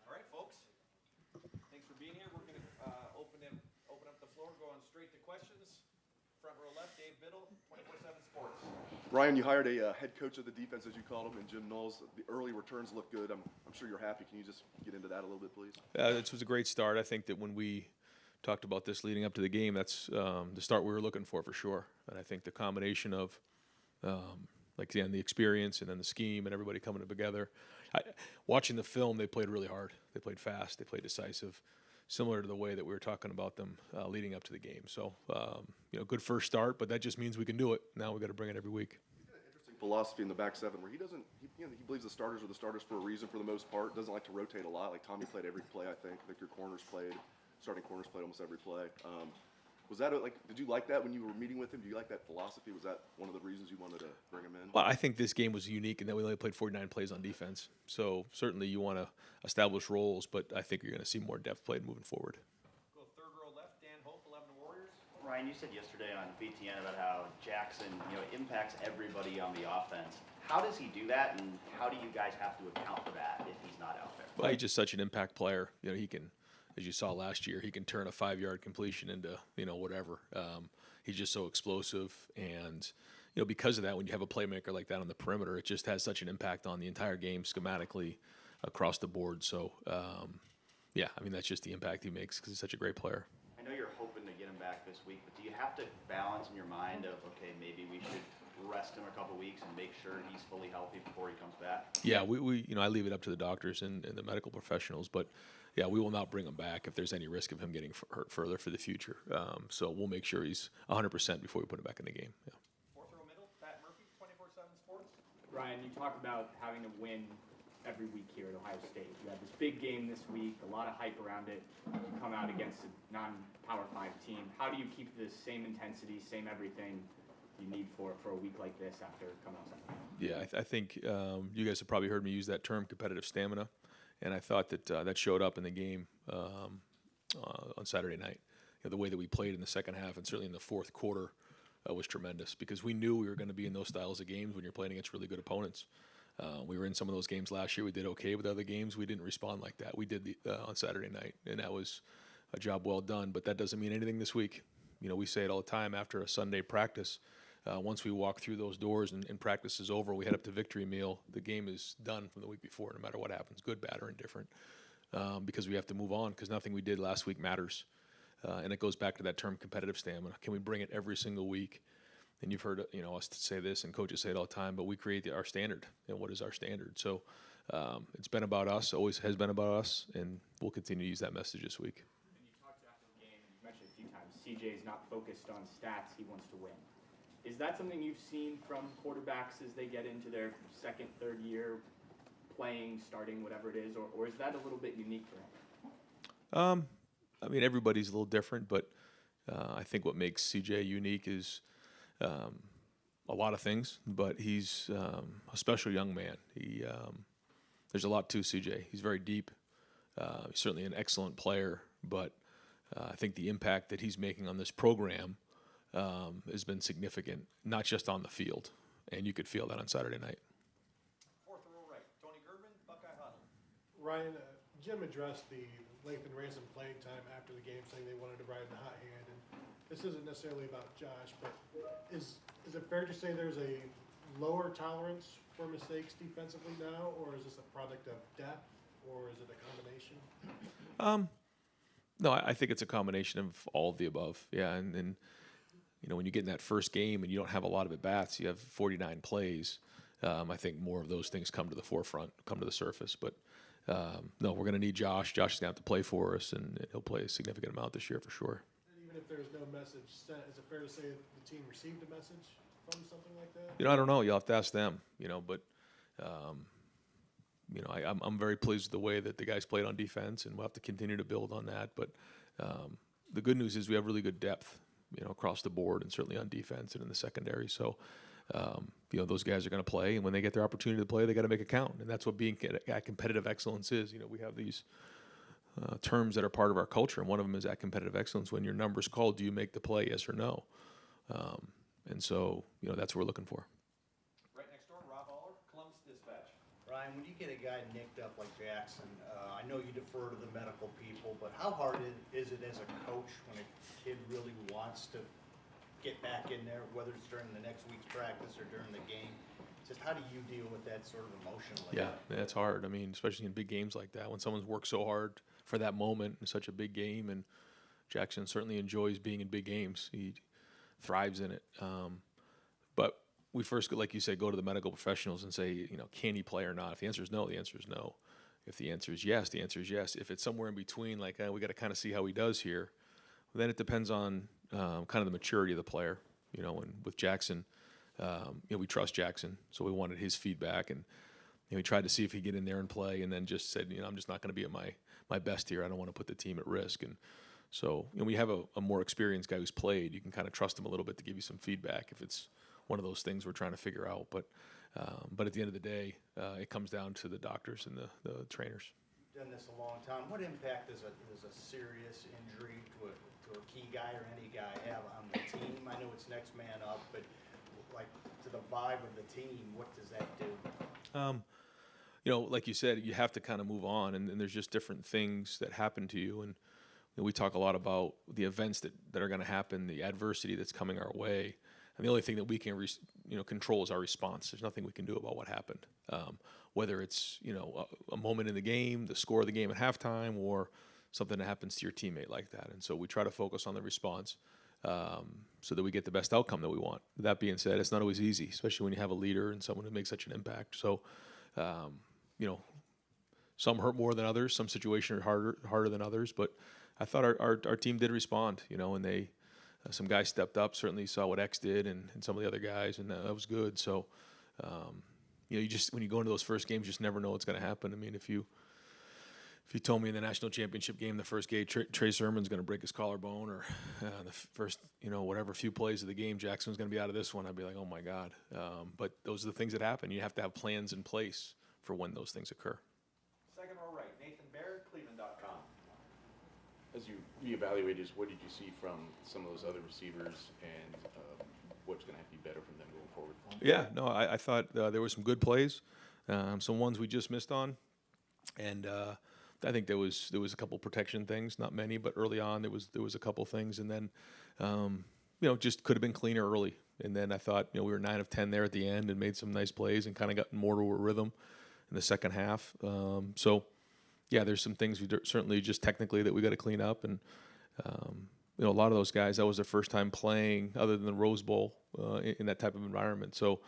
All right, folks. Thanks for being here. We're going to open up the floor, going straight to questions. Front row left, Dave Biddle, 24/7 Sports. Ryan, you hired a head coach of the defense, as you called him, and Jim Knowles. The early returns look good. I'm sure you're happy. Can you just get into that a little bit, please? This was a great start. I think that when we talked about this leading up to the game, that's the start we were looking for sure. And I think the combination of, the experience and then the scheme and everybody coming together. Watching the film, they played really hard. They played fast. They played decisive, similar to the way that we were talking about them leading up to the game. So, good first start, but that just means we can do it. Now we got to bring it every week. He's got an interesting philosophy in the back seven where he believes the starters are the starters for a reason for the most part. Doesn't like to rotate a lot. Like Tommy played every play, I think. Your starting corners played almost every play. Was that did you like that when you were meeting with him? Do you like that philosophy? Was that one of the reasons you wanted to bring him in? Well, I think this game was unique in that we only played 49 plays on defense. So certainly you want to establish roles, but I think you're going to see more depth played moving forward. Go third row left, Dan Hope, 11 Warriors. Ryan, you said yesterday on BTN about how Jackson, impacts everybody on the offense. How does he do that, and how do you guys have to account for that if he's not out there? Well, he's just such an impact player. He can, as you saw last year, he can turn a 5-yard completion into, whatever. He's just so explosive. And, because of that, when you have a playmaker like that on the perimeter, it just has such an impact on the entire game schematically across the board. So, that's just the impact he makes because he's such a great player. I know you're hoping to get him back this week, but do you have to balance in your mind of, okay, maybe we should rest him a couple weeks and make sure he's fully healthy before he comes back? Yeah, I leave it up to the doctors and the medical professionals, but yeah, we will not bring him back if there's any risk of him getting hurt further for the future. So we'll make sure he's 100% before we put him back in the game. Yeah. Fourth row middle, Pat Murphy, 24/7 Sports. Ryan, you talk about having to win every week here at Ohio State. You have this big game this week, a lot of hype around it. You come out against a non-Power 5 team. How do you keep the same intensity, same everything you need for a week like this after coming outside? Yeah, I think you guys have probably heard me use that term, competitive stamina, and I thought that that showed up in the game on Saturday night. The way that we played in the second half and certainly in the fourth quarter was tremendous because we knew we were going to be in those styles of games when you're playing against really good opponents. We were in some of those games last year. We did okay with other games. We didn't respond like that. We did on Saturday night, and that was a job well done, but that doesn't mean anything this week. We say it all the time after a Sunday practice. Once we walk through those doors and practice is over, we head up to victory meal. The game is done from the week before, no matter what happens, good, bad, or indifferent, because we have to move on because nothing we did last week matters. And it goes back to that term competitive stamina. Can we bring it every single week? And you've heard us say this and coaches say it all the time, but we create our standard. And what is our standard? So it's been about us, always has been about us, and we'll continue to use that message this week. And you talked after the game, and you mentioned a few times, CJ's not focused on stats, he wants to win. Is that something you've seen from quarterbacks as they get into their second, third year playing, starting, whatever it is, or is that a little bit unique for him? Everybody's a little different, but I think what makes CJ unique is a lot of things, but he's a special young man. There's a lot to CJ. He's very deep. He's certainly an excellent player, but I think the impact that he's making on this program has been significant, not just on the field, and you could feel that on Saturday night. Fourth row right, Tony Gerben, Buckeye Huddle. Ryan, Jim addressed the Lathan Ransom playing time after the game, saying they wanted to ride the hot hand, and this isn't necessarily about Josh, but is it fair to say there's a lower tolerance for mistakes defensively now, or is this a product of depth, or is it a combination? No, I think it's a combination of all of the above. Yeah, and when you get in that first game and you don't have a lot of at-bats, you have 49 plays, I think more of those things come to the forefront, come to the surface. But, no, we're going to need Josh. Josh is going to have to play for us, and he'll play a significant amount this year for sure. And even if there's no message sent, is it fair to say that the team received a message from something like that? I don't know. You'll have to ask them, but, I'm very pleased with the way that the guys played on defense, and we'll have to continue to build on that. But the good news is we have really good depth, across the board, and certainly on defense and in the secondary. So, those guys are going to play, and when they get their opportunity to play, they got to make it count. And that's what being at competitive excellence is. We have these terms that are part of our culture, and one of them is at competitive excellence. When your number's called, do you make the play, yes or no? And so, that's what we're looking for. Right next door, Rob Aller, Columbus Dispatch. Ryan, when you get a guy nicked up like Jackson, I know you defer to the medical people, but how hard is it as a coach when a kid really wants to get back in there, whether it's during the next week's practice or during the game? Just how do you deal with that sort of emotionally? Yeah, that's hard. I mean, especially in big games like that, when someone's worked so hard for that moment in such a big game, and Jackson certainly enjoys being in big games. He thrives in it. But we first, like you said, go to the medical professionals and say, can he play or not? If the answer is no, the answer is no. If the answer is yes, the answer is yes. If it's somewhere in between, like we got to kind of see how he does here, then it depends on kind of the maturity of the player. And with Jackson, we trust Jackson, so we wanted his feedback, and we tried to see if he'd get in there and play, and then just said, I'm just not going to be at my best here. I don't want to put the team at risk. And so we have a more experienced guy who's played. You can kind of trust him a little bit to give you some feedback if it's one of those things we're trying to figure out. But at the end of the day, it comes down to the doctors and the trainers. You've done this a long time. What impact does a serious injury to a key guy or any guy have on the team? I know it's next man up, but like to the vibe of the team, what does that do? Like you said, you have to kind of move on, and there's just different things that happen to you. And we talk a lot about the events that are going to happen, the adversity that's coming our way. And the only thing that we can control is our response. There's nothing we can do about what happened, whether it's a moment in the game, the score of the game at halftime, or something that happens to your teammate like that. And so we try to focus on the response so that we get the best outcome that we want. That being said, it's not always easy, especially when you have a leader and someone who makes such an impact. So, some hurt more than others. Some situations are harder than others. But I thought our team did respond, and they some guys stepped up. Certainly saw what X did and some of the other guys, and that was good. So, you just when you go into those first games, you just never know what's going to happen. I mean, if you told me in the national championship game, the first game, Trey Sermon's going to break his collarbone, or the first, whatever few plays of the game, Jackson's going to be out of this one, I'd be like, oh my God. But those are the things that happen. You have to have plans in place for when those things occur. Second row right, Nathan Baird, Cleveland.com. As you reevaluated, what did you see from some of those other receivers, and what's going to have to be better from them going forward? Yeah, no, I thought there were some good plays, some ones we just missed on, and I think there was a couple protection things, not many, but early on there was a couple things, and then just could have been cleaner early. And then I thought we were 9 of 10 there at the end and made some nice plays and kind of got more to a rhythm in the second half. So yeah, there's some things certainly just technically that we got to clean up, and a lot of those guys, that was their first time playing other than the Rose Bowl in that type of environment. So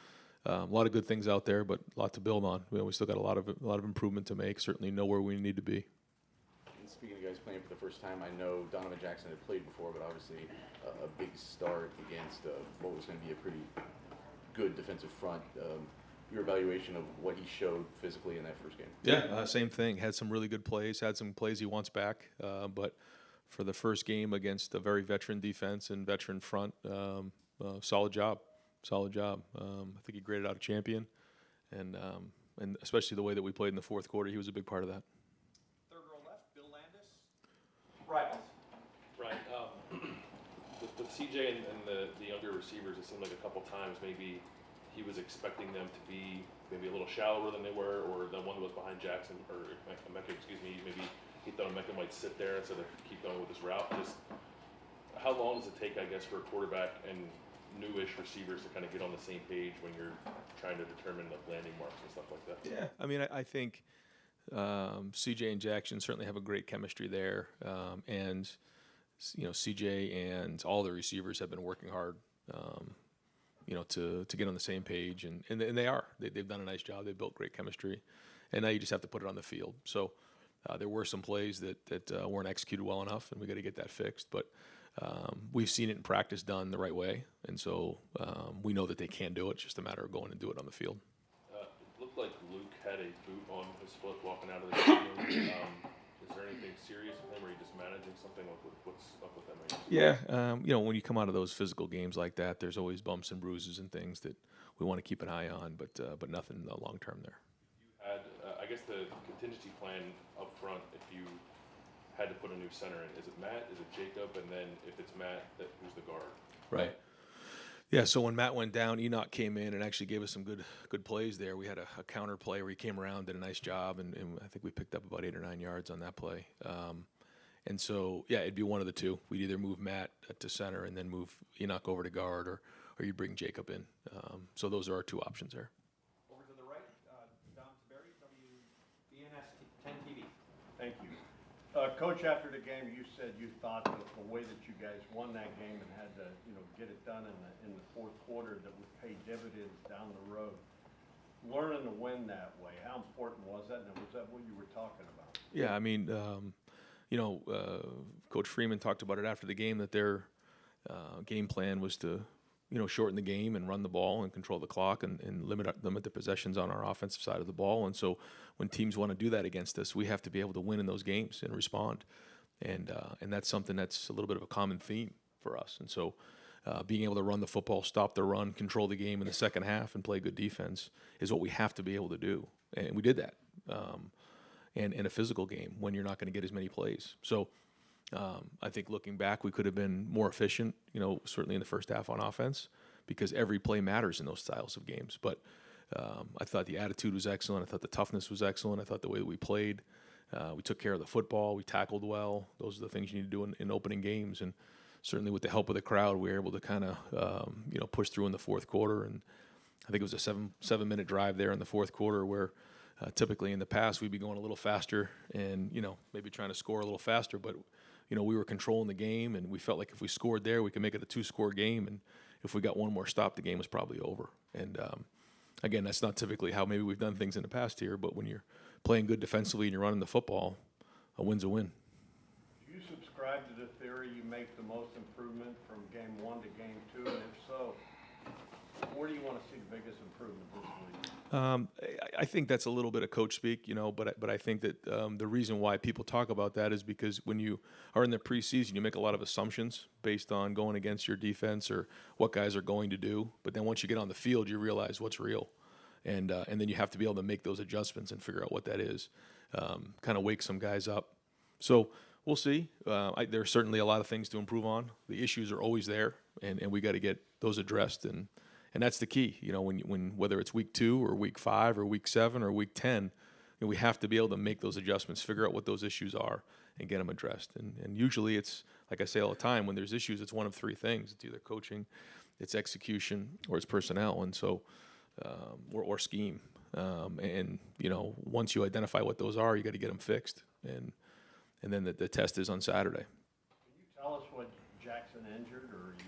a lot of good things out there, but a lot to build on. We still got a lot of improvement to make. Certainly know where we need to be. And speaking of guys playing for the first time, I know Donovan Jackson had played before, but obviously a big start against what was going to be a pretty good defensive front. Your evaluation of what he showed physically in that first game? Yeah, same thing. Had some really good plays. Had some plays he wants back, but for the first game against a very veteran defense and veteran front, solid job. Solid job. I think he graded out a champion, and especially the way that we played in the fourth quarter, he was a big part of that. Third row left, Bill Landis, Rivals. Right. With CJ and the younger receivers, it seemed like a couple times maybe he was expecting them to be maybe a little shallower than they were, or the one that was behind Jackson, or Emeka, maybe he thought Emeka might sit there instead of keep going with his route. Just how long does it take, I guess, for a quarterback and newish receivers to kind of get on the same page when you're trying to determine the landing marks and stuff like that? Yeah, I mean, I think CJ and Jackson certainly have a great chemistry there, and CJ and all the receivers have been working hard, to get on the same page, and they are. They've done a nice job. They've built great chemistry, and now you just have to put it on the field. So there were some plays that weren't executed well enough, and we got to get that fixed. But we've seen it in practice done the right way, and so we know that they can do it. It's just a matter of going and do it on the field. It looked like Luke had a boot on his foot walking out of the stadium. Is there anything serious with him, or are you just managing something? What's up with that man? Yeah, you know, when you come out of those physical games like that, there's always bumps and bruises and things that we want to keep an eye on, but nothing long term there. You had, I guess, the contingency plan up front. If you had to put a new center in, is it Matt? Is it Jacob? And then if it's Matt, who's the guard? Right. Yeah, so when Matt went down, Enoch came in and actually gave us some good plays there. We had a counter play where he came around, did a nice job, and I think we picked up about 8 or 9 yards on that play. And so, yeah, it'd be one of the two. We'd either move Matt to center and then move Enoch over to guard, or you'd bring Jacob in. So those are our two options there. Over to the right, Dom Berry, WBNS 10 TV. Thank you. Coach, after the game, you said you thought that the way that you guys won that game and had to, get it done in the fourth quarter, that would pay dividends down the road. Learning to win that way, how important was that, and was that what you were talking about? Yeah, I mean, Coach Freeman talked about it after the game, that their game plan was to, shorten the game and run the ball and control the clock and limit the possessions on our offensive side of the ball. And so when teams want to do that against us, we have to be able to win in those games and respond. And that's something that's a little bit of a common theme for us. And so being able to run the football, stop the run, control the game in the second half, and play good defense is what we have to be able to do. And we did that. And in a physical game when you're not going to get as many plays. So I think looking back, we could have been more efficient, certainly in the first half on offense, because every play matters in those styles of games. But I thought the attitude was excellent. I thought the toughness was excellent. I thought the way that we played, we took care of the football. We tackled well. Those are the things you need to do in opening games. And certainly with the help of the crowd, we were able to kind of, push through in the fourth quarter. And I think it was a seven-minute drive there in the fourth quarter where typically in the past we'd be going a little faster and, maybe trying to score a little faster. But, we were controlling the game, and we felt like if we scored there, we could make it a 2-score game. And if we got one more stop, the game was probably over. And, again, that's not typically how maybe we've done things in the past here. But when you're playing good defensively and you're running the football, a win's a win. Do you subscribe to the theory you make the most improvement from game 1 to game 2? And if so, where do you want to see the biggest improvement this week? I think that's a little bit of coach speak, but I think that the reason why people talk about that is because when you are in the preseason, you make a lot of assumptions based on going against your defense or what guys are going to do. But then once you get on the field, you realize what's real. And then you have to be able to make those adjustments and figure out what that is, kind of wake some guys up. So we'll see. There's certainly a lot of things to improve on. The issues are always there, and we got to get those addressed. And that's the key, when whether it's week 2 or week 5 or week 7 or week 10, we have to be able to make those adjustments, figure out what those issues are, and get them addressed. And usually it's, like I say all the time, when there's issues, it's one of 3 things. It's either coaching, it's execution, or it's personnel, and so or scheme. And once you identify what those are, you got to get them fixed. And then the test is on Saturday. Can you tell us what Jackson injured, or you?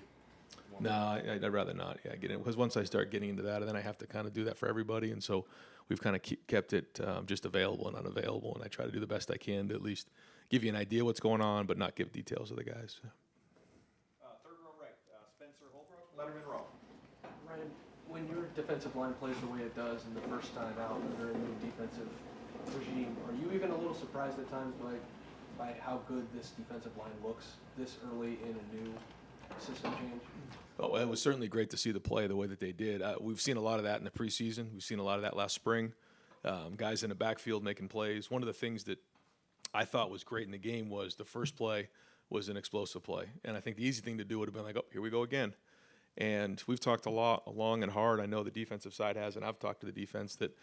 No, I'd rather not. Yeah, get in, because once I start getting into that, then I have to kind of do that for everybody, and so we've kind of kept it just available and unavailable, and I try to do the best I can to at least give you an idea what's going on, but not give details of the guys. Third row right, Spencer Holbrook, Lettermen Row. Ryan, when your defensive line plays the way it does in the first time out under a new defensive regime, are you even a little surprised at times by how good this defensive line looks this early in a new system change? Oh, it was certainly great to see the play the way that they did. We've seen a lot of that in the preseason. We've seen a lot of that last spring. Guys in the backfield making plays. One of the things that I thought was great in the game was the first play was an explosive play. And I think the easy thing to do would have been like, oh, here we go again. And we've talked a lot, long and hard. I know the defensive side has, and I've talked to the defense that,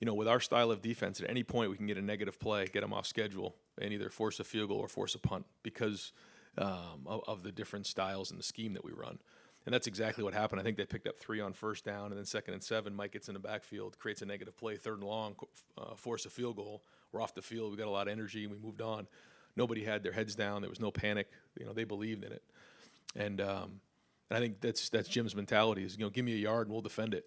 with our style of defense, at any point we can get a negative play, get them off schedule, and either force a field goal or force a punt because of the different styles and the scheme that we run. And that's exactly what happened. I think they picked up 3 on first down, and then 2nd and 7. Mike gets in the backfield, creates a negative play, 3rd and long, force a field goal. We're off the field. We got a lot of energy, and we moved on. Nobody had their heads down. There was no panic. They believed in it. And I think that's Jim's mentality is, give me a yard and we'll defend it.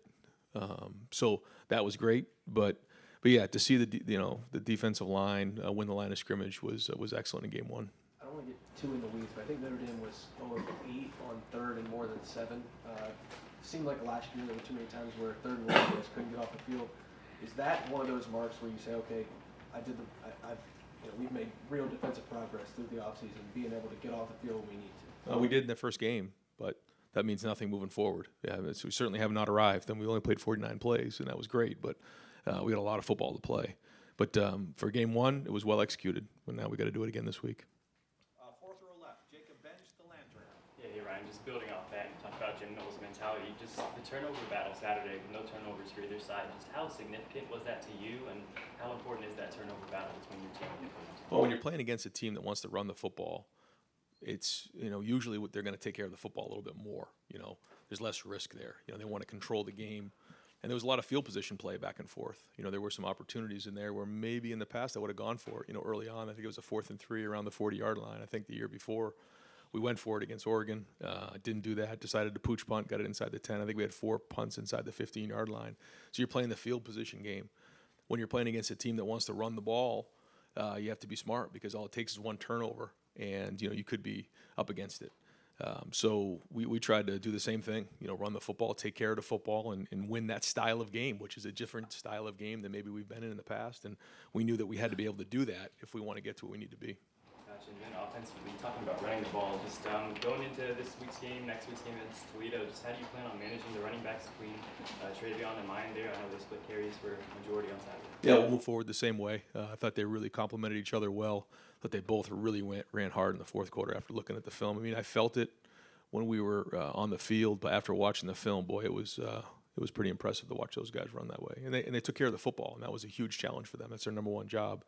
So that was great. But yeah, to see the defensive line win the line of scrimmage was excellent in game 1. I don't want to get too in the weeds, but I think Notre Dame was 8 on 3rd and more than 7. It seemed like last year there were too many times where 3rd and 1 guys couldn't get off the field. Is that one of those marks where you say, okay, we've made real defensive progress through the offseason, being able to get off the field when we need to? We did in the first game, but that means nothing moving forward. Yeah, we certainly have not arrived, and we only played 49 plays, and that was great, but we got a lot of football to play. But for game one, it was well executed. But now we got to do it again this week. Fourth row left, Jacob Bench, the Lantern. Yeah, hey Ryan, just building off that, you talked about Jim Knowles' mentality, just the turnover battle Saturday, with no turnovers for either side, just how significant was that to you, and how important is that turnover battle between your team and your opponents? Well, when you're playing against a team that wants to run the football, it's, usually they're going to take care of the football a little bit more. There's less risk there. They want to control the game. And there was a lot of field position play back and forth. There were some opportunities in there where maybe in the past I would have gone for it. Early on, I think it was a 4th and 3 around the 40-yard line. I think the year before we went for it against Oregon. Didn't do that. Decided to pooch punt, got it inside the 10. I think we had 4 punts inside the 15-yard line. So you're playing the field position game. When you're playing against a team that wants to run the ball, you have to be smart because all it takes is one turnover, and you could be up against it. So we tried to do the same thing, run the football, take care of the football, and win that style of game, which is a different style of game than maybe we've been in the past. And we knew that we had to be able to do that if we want to get to where we need to be. Gotcha. And then offensively, talking about running the ball, just going into this week's game, next week's game against Toledo, just how do you plan on managing the running backs between Travion and Mayan there? I know they split carries for majority on Saturday. Yeah, we'll move forward the same way. I thought they really complemented each other well. I thought they both really ran hard in the fourth quarter after looking at the film. I mean, I felt it when we were on the field, but after watching the film, boy, it was pretty impressive to watch those guys run that way. And they took care of the football, and that was a huge challenge for them. That's their number one job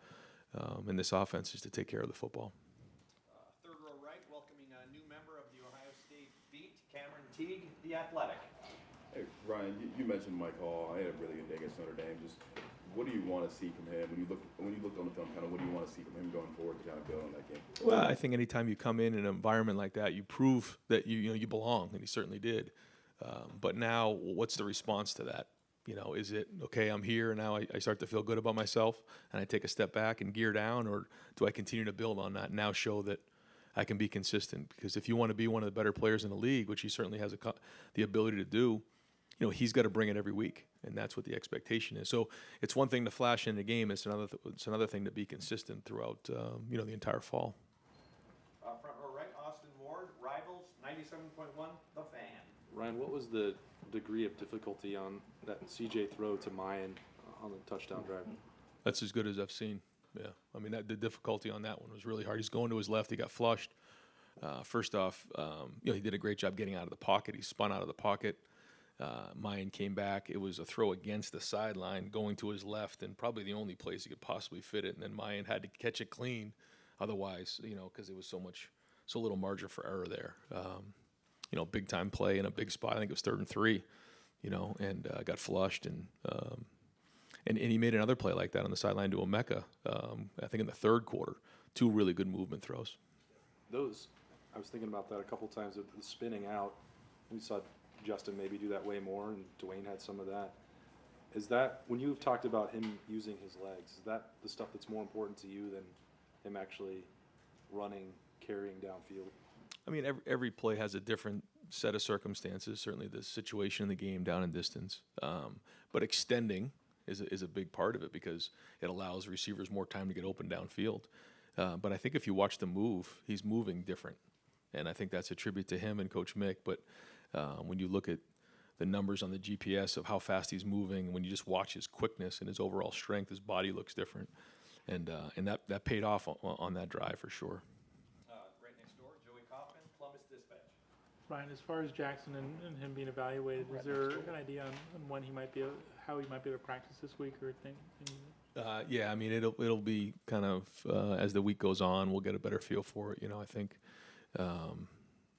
in this offense, is to take care of the football. Third row right, welcoming a new member of the Ohio State beat, Cameron Teague, the Athletic. Hey, Ryan, you mentioned Mike Hall. I had a really good day against Notre Dame. Just what do you want to see from him when you looked on the film? Kind of what do you want to see from him going forward to kind of build on that game? Well, I think anytime you come in an environment like that, you prove that you belong, and he certainly did. But now, what's the response to that? Is it, okay, I'm here, and now I start to feel good about myself, and I take a step back and gear down, or do I continue to build on that and now show that I can be consistent? Because if you want to be one of the better players in the league, which he certainly has the ability to do, he's got to bring it every week, and that's what the expectation is. So it's one thing to flash in the game. It's another thing to be consistent throughout the entire fall. Front row right, Austin Ward, Rivals, 97.1, The Fan. Ryan, what was the degree of difficulty on that CJ throw to Mayan on the touchdown drive? That's as good as I've seen. Yeah, I mean, the difficulty on that one was really hard. He's going to his left. He got flushed. First off, he did a great job getting out of the pocket. He spun out of the pocket. Mayan came back. It was a throw against the sideline, going to his left, and probably the only place he could possibly fit it. And then Mayan had to catch it clean, otherwise, because it was so little margin for error there. Big time play in a big spot. I think it was 3rd and 3. And got flushed, and he made another play like that on the sideline to Emeka. I think in the 3rd quarter, 2 really good movement throws. I was thinking about that a couple times. The spinning out, we saw Justin maybe do that way more, and Dwayne had some of that. Is that, when you've talked about him using his legs, is that the stuff that's more important to you than him actually running, carrying downfield? I mean, every play has a different set of circumstances. Certainly the situation in the game, down and distance. But extending is a big part of it because it allows receivers more time to get open downfield. But I think if you watch the move, he's moving different. And I think that's a tribute to him and Coach Mick. But when you look at the numbers on the GPS of how fast he's moving, and when you just watch his quickness and his overall strength, his body looks different. And that paid off on that drive for sure. Right next door, Joey Kaufman, Columbus Dispatch. Ryan, as far as Jackson and him being evaluated, is there an idea on when he might be, how he might be able to practice this week or thing? Yeah, I mean, it'll be kind of as the week goes on, we'll get a better feel for it. I think.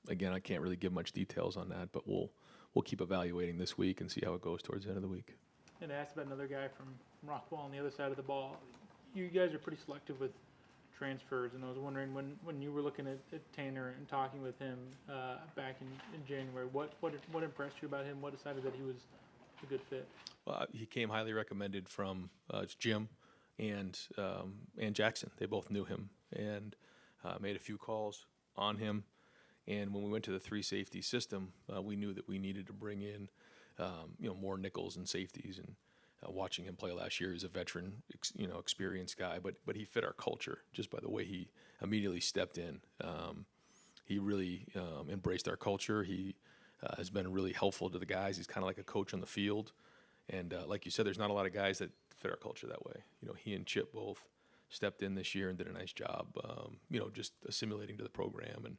Again, I can't really give much details on that, but we'll keep evaluating this week and see how it goes towards the end of the week. And I asked about another guy from Rockwall on the other side of the ball. You guys are pretty selective with transfers, and I was wondering when you were looking at Tanner and talking with him back in January, what impressed you about him? What decided that he was a good fit? Well, he came highly recommended from Jim and Jackson. They both knew him and made a few calls on him. And when we went to the 3 safety system, we knew that we needed to bring in more nickels and safeties. And watching him play last year. He's a veteran, experienced guy, but he fit our culture just by the way he immediately stepped in. He really embraced our culture. He has been really helpful to the guys. He's kind of like a coach on the field. And like you said, there's not a lot of guys that fit our culture that way. He and Chip both stepped in this year and did a nice job, just assimilating to the program, and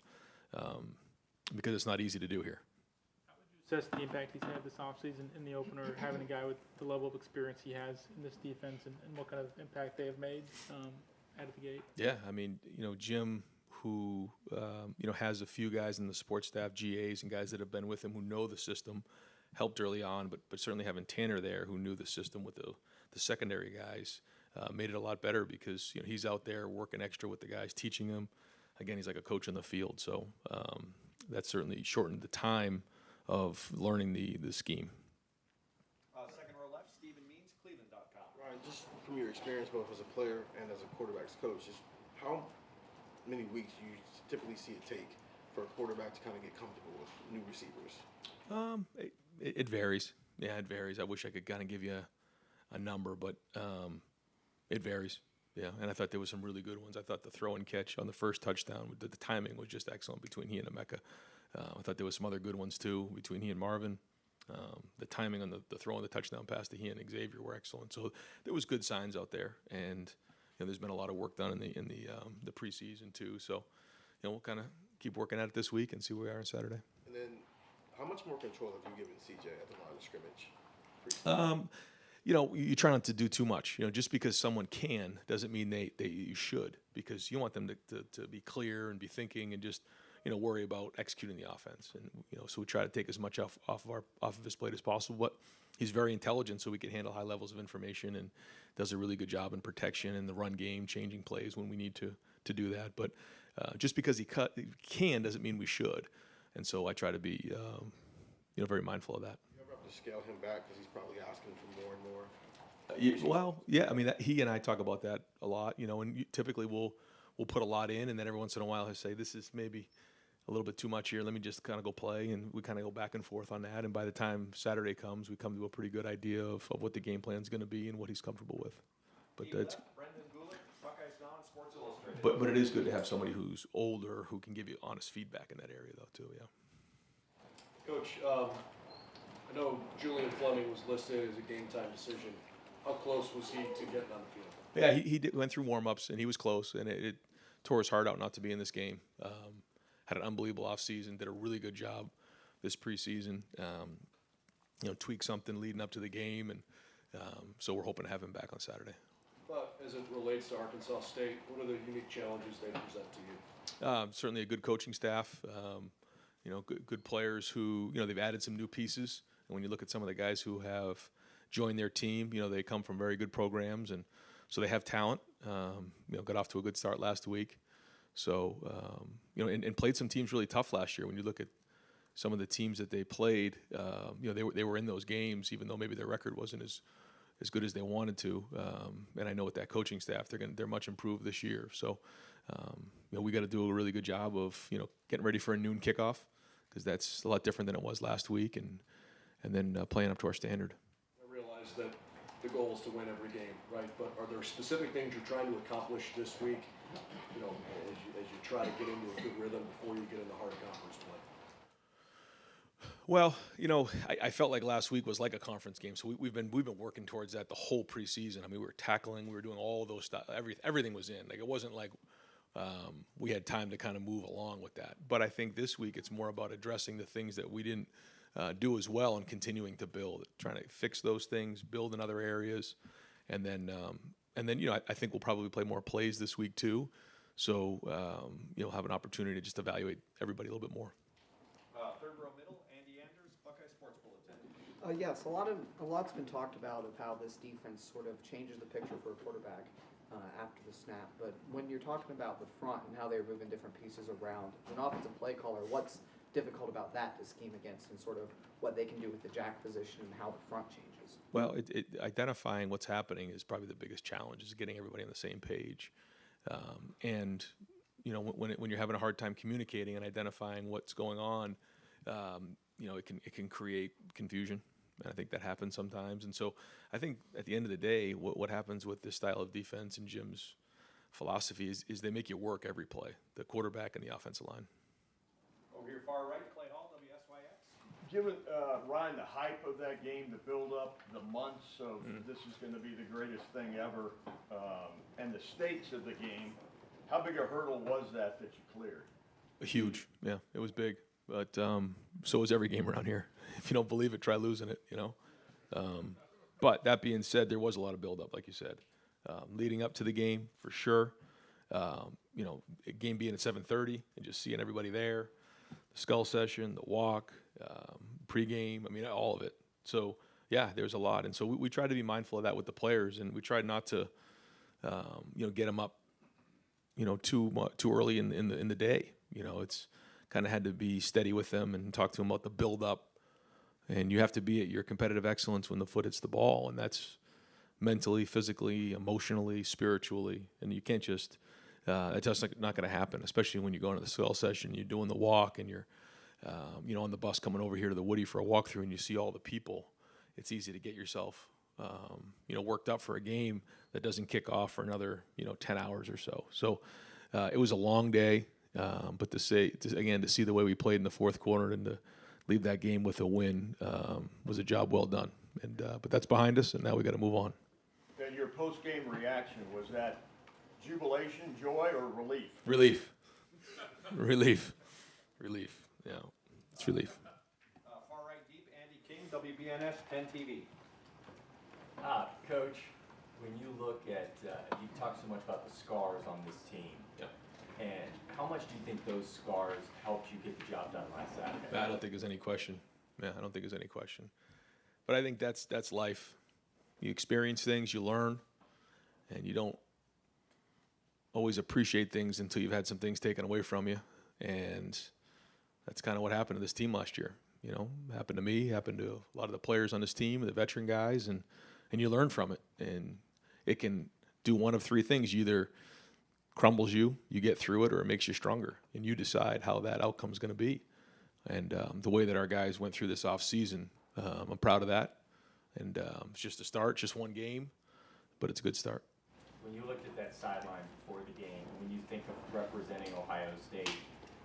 because it's not easy to do here. Assess the impact he's had this offseason in the opener, having a guy with the level of experience he has in this defense, and what kind of impact they have made out of the gate. Yeah, I mean, Jim, who has a few guys in the support staff, GAs, and guys that have been with him who know the system, helped early on, but certainly having Tanner there who knew the system with the secondary guys made it a lot better, because he's out there working extra with the guys, teaching them. Again, he's like a coach in the field, so that certainly shortened the time of learning the scheme. Second row left, Stephen Means, Cleveland.com. Ryan, just from your experience both as a player and as a quarterback's coach, just how many weeks do you typically see it take for a quarterback to kind of get comfortable with new receivers? It varies. Yeah, it varies. I wish I could kind of give you a number, but it varies. Yeah, and I thought there was some really good ones. I thought the throw and catch on the first touchdown, the timing was just excellent between he and Emeka. I thought there was some other good ones too between he and Marvin. The timing on the throw and the touchdown pass to he and Xavier were excellent. So there was good signs out there, and there's been a lot of work done in the preseason too. So we'll kind of keep working at it this week and see where we are on Saturday. And then, how much more control have you given CJ at the line of scrimmage? You try not to do too much. Just because someone can doesn't mean you should, because you want them to be clear and be thinking and just worry about executing the offense. And so we try to take as much off of his plate as possible. But he's very intelligent, so we can handle high levels of information, and does a really good job in protection and the run game, changing plays when we need to do that. But just because he can doesn't mean we should. And so I try to be very mindful of that. You ever have to scale him back because he's probably asking for more and more? Yeah, I mean, he and I talk about that a lot, and typically we'll put a lot in, and then every once in a while he'll say, this is maybe a little bit too much here, let me just kind of go play, and we kind of go back and forth on that, and by the time Saturday comes, we come to a pretty good idea of what the game plan is going to be and what he's comfortable with. But that's Brendan Gulick, Buckeyes Now, Sports Illustrated. but it is good to have somebody who's older who can give you honest feedback in that area, though, too. Yeah. Coach, I know Julian Fleming was listed as a game time decision. How close was he to getting on the field? Yeah, he went through warm-ups, and he was close, and it tore his heart out not to be in this game. Had an unbelievable offseason, did a really good job this preseason. Tweaked something leading up to the game, and so we're hoping to have him back on Saturday. But as it relates to Arkansas State, what are the unique challenges they present to you? Certainly a good coaching staff, good players who, they've added some new pieces. And when you look at some of the guys who have joined their team, they come from very good programs, and so they have talent. Got off to a good start last week. So, and played some teams really tough last year. When you look at some of the teams that they played, they were in those games, even though maybe their record wasn't as good as they wanted to. And I know with that coaching staff, they're much improved this year. So, we got to do a really good job of getting ready for a noon kickoff, because that's a lot different than it was last week, and then playing up to our standard. I realize that the goal is to win every game, right? But are there specific things you're trying to accomplish this week, as you try to get into a good rhythm before you get into hard conference play? Well, I felt like last week was like a conference game, so we've been working towards that the whole preseason. I mean, we were tackling, we were doing all those stuff. Everything was in. Like, it wasn't like we had time to kind of move along with that. But I think this week it's more about addressing the things that we didn't do as well and continuing to build, trying to fix those things, build in other areas, and then I think we'll probably play more plays this week too. So have an opportunity to just evaluate everybody a little bit more. Third row middle, Andy Anders, Buckeye Sports Bulletin. Yes, a lot's been talked about of how this defense sort of changes the picture for a quarterback after the snap. But when you're talking about the front and how they're moving different pieces around, as an offensive play caller, what's difficult about that to scheme against, and sort of what they can do with the jack position and how the front changes? Well, identifying what's happening is probably the biggest challenge, is getting everybody on the same page. And when you're having a hard time communicating and identifying what's going on, it can create confusion. And I think that happens sometimes. And so I think at the end of the day, what happens with this style of defense and Jim's philosophy is they make you work every play, the quarterback and the offensive line. Over here far right, Clay Hall, WSYX. Given, Ryan, the hype of that game, the build-up, the months of this is going to be the greatest thing ever, and the stakes of the game, how big a hurdle was that you cleared? Huge, yeah, it was big. But so was every game around here. If you don't believe it, try losing it, you know. But that being said, there was a lot of build-up, like you said, leading up to the game for sure. You know, game being at 7:30 and just seeing everybody there, the skull session, the walk, pregame. I mean, all of it. So yeah, there's a lot, and so we tried to be mindful of that with the players, and we tried not to, you know, get them up, you know, too early in the day. You know, it's kind of had to be steady with them and talk to them about the build-up. And you have to be at your competitive excellence when the foot hits the ball, and that's mentally, physically, emotionally, spiritually. And you can't just that's just not going to happen, especially when you go into the skull session, you're doing the walk, and you're you know, on the bus coming over here to the Woody for a walkthrough, and you see all the people. It's easy to get yourself you know, worked up for a game that doesn't kick off for another, you know, 10 hours or so. So it was a long day. But to see the way we played in the fourth quarter and to leave that game with a win was a job well done. And but that's behind us, and now we got to move on. And your post-game reaction, was that jubilation, joy, or relief? Relief. Relief. Yeah, it's relief. Far right deep, Andy King, WBNS 10 TV. Coach, when you look at, you talk so much about the scars on this team. Yep. And how much do you think those scars helped you get the job done last Saturday? I don't think there's any question. Yeah, I don't think there's any question. But I think that's life. You experience things, you learn, and you don't always appreciate things until you've had some things taken away from you. And that's kind of what happened to this team last year. You know, happened to me, happened to a lot of the players on this team, the veteran guys, and you learn from it. And it can do one of three things. You either crumbles you get through it, or it makes you stronger, and you decide how that outcome is going to be. And the way that our guys went through this off season, I'm proud of that. And it's just a start, just one game, but it's a good start. When you looked at that sideline before the game, when you think of representing Ohio State,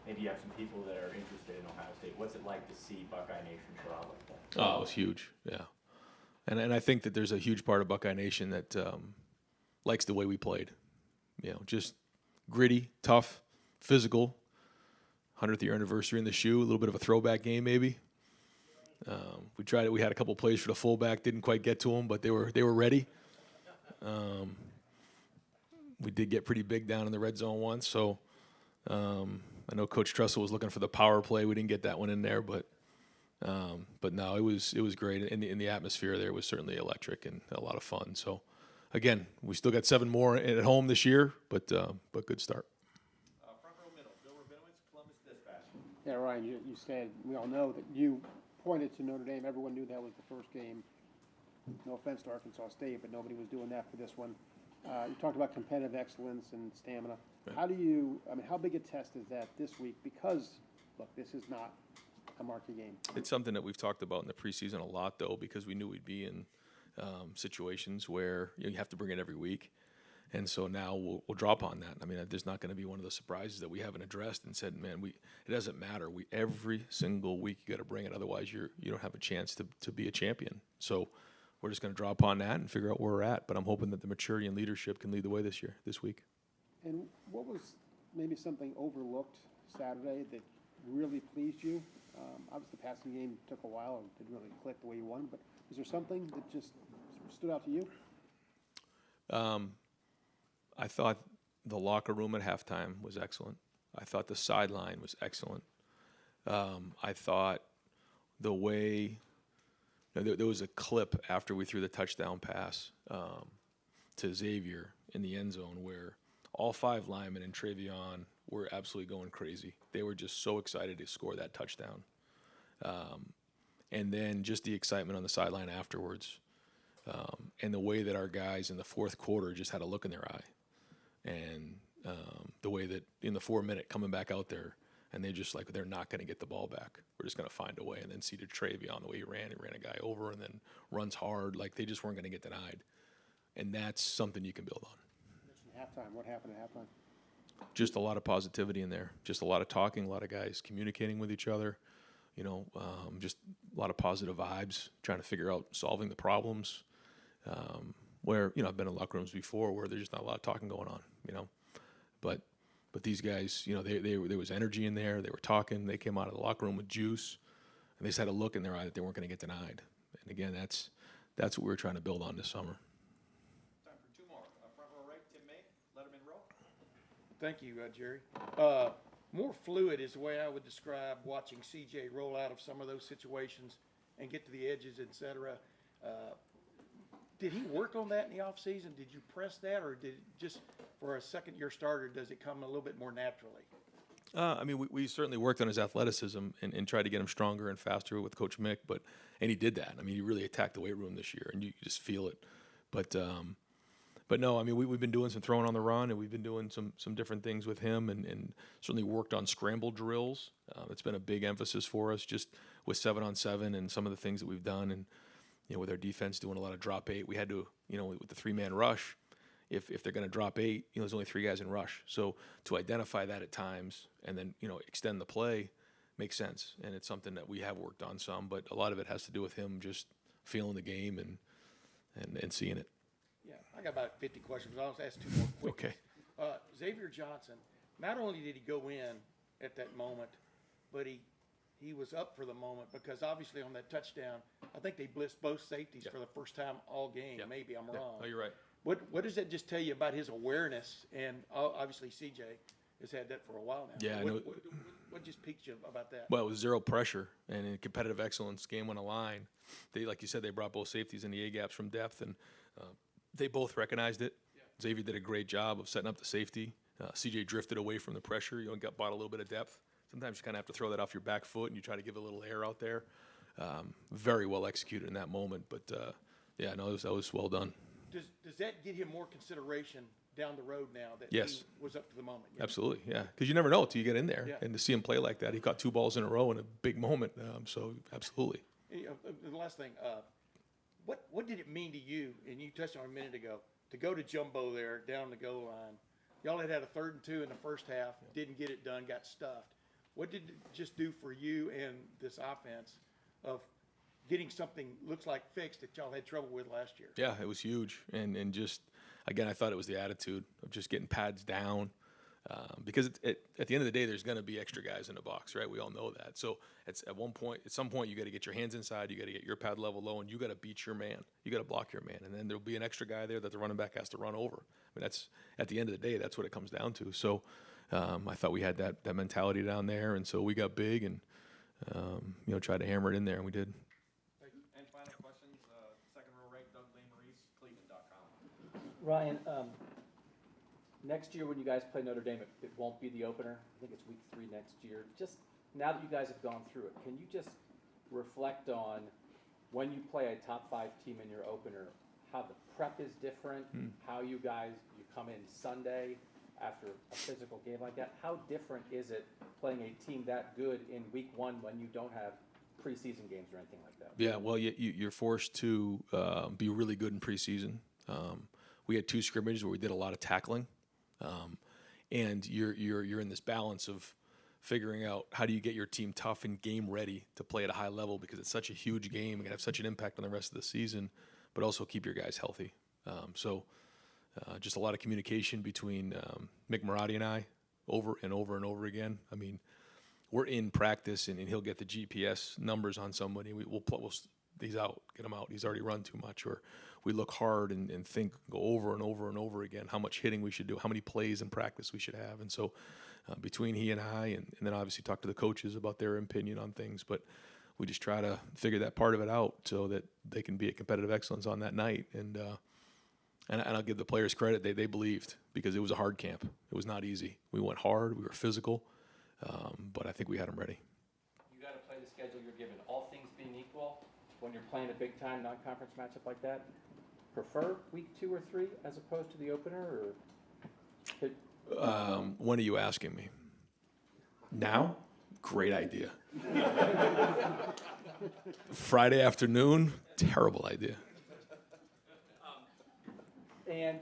maybe you have some people that are interested in Ohio State. What's it like to see Buckeye Nation crowd like that? Oh, it was huge, yeah. And I think that there's a huge part of Buckeye Nation that likes the way we played. You know, just gritty, tough, physical. 100th year anniversary in the shoe, a little bit of a throwback game maybe. We tried it. We had a couple plays for the fullback, didn't quite get to them, but they were ready. We did get pretty big down in the red zone once, so I know Coach Trussell was looking for the power play. We didn't get that one in there, but no, it was great. In the atmosphere there was certainly electric and a lot of fun. So again, we still got 7 more at home this year, but good start. Front row middle, Bill Rabinowitz, Columbus Dispatch. Yeah, Ryan, you said, we all know that you pointed to Notre Dame. Everyone knew that was the first game. No offense to Arkansas State, but nobody was doing that for this one. You talked about competitive excellence and stamina. Right. How big a test is that this week? Because, look, this is not a marquee game. It's something that we've talked about in the preseason a lot, though, because we knew we'd be in situations where you have to bring it every week. And so now we'll draw upon that. I mean, there's not going to be one of the surprises that we haven't addressed and said, man, it doesn't matter. Every single week you got to bring it. Otherwise, you don't have a chance to be a champion. So we're just going to draw upon that and figure out where we're at. But I'm hoping that the maturity and leadership can lead the way this week. And what was maybe something overlooked Saturday that really pleased you? Obviously, the passing game took a while and didn't really click the way you wanted. But is there something that just stood out to you? I thought the locker room at halftime was excellent. I thought the sideline was excellent. I thought the way there was a clip after we threw the touchdown pass to Xavier in the end zone where all 5 linemen and Travion were absolutely going crazy. They were just so excited to score that touchdown. And then just the excitement on the sideline afterwards. And the way that our guys in the fourth quarter just had a look in their eye. And the way that in the 4 minute coming back out there, and they're not going to get the ball back. We're just going to find a way. And then see Trevion, the way he ran a guy over and then runs hard. Like, they just weren't going to get denied. And that's something you can build on. Halftime, what happened at halftime? Just a lot of positivity in there. Just a lot of talking, a lot of guys communicating with each other. Just a lot of positive vibes, trying to figure out solving the problems. Where, I've been in locker rooms before where there's just not a lot of talking going on, But these guys, there was energy in there. They were talking. They came out of the locker room with juice, and they just had a look in their eye that they weren't going to get denied. And again, that's what we were trying to build on this summer. Time for two more. Front row right, Tim May, Lettermen Row. Thank you, Jerry. More fluid is the way I would describe watching CJ roll out of some of those situations and get to the edges, et cetera. Did he work on that in the offseason? Did you press that, or did it just for a second-year starter, does it come a little bit more naturally? We certainly worked on his athleticism and tried to get him stronger and faster with Coach Mick, and he did that. He really attacked the weight room this year, and you just feel it. But no, we've been doing some throwing on the run, and we've been doing some different things with him, and certainly worked on scramble drills. It's been a big emphasis for us, just with 7-on-7 and some of the things that we've done, and with our defense doing a lot of drop 8, we had to, with the 3-man rush, if they're going to drop 8, there's only 3 guys in rush. So to identify that at times and then, extend the play makes sense. And it's something that we have worked on some, but a lot of it has to do with him just feeling the game and seeing it. Yeah, I got about 50 questions, but I'll just ask 2 more quick. Okay. Xavier Johnson, not only did he go in at that moment, but he was up for the moment because obviously on that touchdown, I think they blitzed both safeties for the first time all game. Maybe I'm wrong. No, you're right. What does that just tell you about his awareness? And obviously CJ has had that for a while now. Yeah, what just piqued you about that? Well, it was zero pressure, and in competitive excellence, game on the line. They, like you said, they brought both safeties in the A gaps from depth, and they both recognized it. Yeah. Xavier did a great job of setting up the safety. CJ drifted away from the pressure. Bought a little bit of depth. Sometimes you kind of have to throw that off your back foot, and you try to give a little air out there. Very well executed in that moment, but that was well done. Does that get him more consideration down the road now that yes. he was up to the moment? Yeah. Absolutely, yeah. Because you never know until you get in there, and to see him play like that, he caught 2 balls in a row in a big moment. So absolutely. The last thing, what did it mean to you? And you touched on it a minute ago to go to jumbo there down the goal line. Y'all had a 3rd and 2 in the first half, didn't get it done, got stuffed. What did it just do for you and this offense of getting something looks like fixed that y'all had trouble with last year? Yeah, it was huge. And just, again, I thought it was the attitude of just getting pads down. Because at the end of the day, there's going to be extra guys in the box, right? We all know that. So at some point, you got to get your hands inside. You got to get your pad level low, and you got to beat your man. You got to block your man, and then there'll be an extra guy there that the running back has to run over. That's at the end of the day, that's what it comes down to. So I thought we had that mentality down there, and so we got big and tried to hammer it in there, and we did. And final questions, second row right, Doug Maurice, Cleveland.com. Ryan, next year when you guys play Notre Dame, it won't be the opener. I think it's week 3 next year. Just now that you guys have gone through it, can you just reflect on when you play a top 5 team in your opener, how the prep is different, how you come in Sunday after a physical game like that? How different is it playing a team that good in week 1 when you don't have preseason games or anything like that? Yeah, well, you're forced to be really good in preseason. We had 2 scrimmages where we did a lot of tackling. And you're in this balance of figuring out how do you get your team tough and game ready to play at a high level because it's such a huge game and can have such an impact on the rest of the season, but also keep your guys healthy. Just a lot of communication between Mick Marotti and I over and over and over again. We're in practice and he'll get the GPS numbers on somebody. He's out, get him out. He's already run too much. Or we look hard and think, go over and over and over again, how much hitting we should do, how many plays in practice we should have. And so between he and I, and then obviously talk to the coaches about their opinion on things, but we just try to figure that part of it out so that they can be at competitive excellence on that night. And I'll give the players credit. They believed because it was a hard camp. It was not easy. We went hard. We were physical. But I think we had them ready. You got to play the schedule you're given. All things being equal, when you're playing a big-time non-conference matchup like that, prefer week 2 or 3 as opposed to the opener? Or when are you asking me? Now, great idea. Friday afternoon, terrible idea. And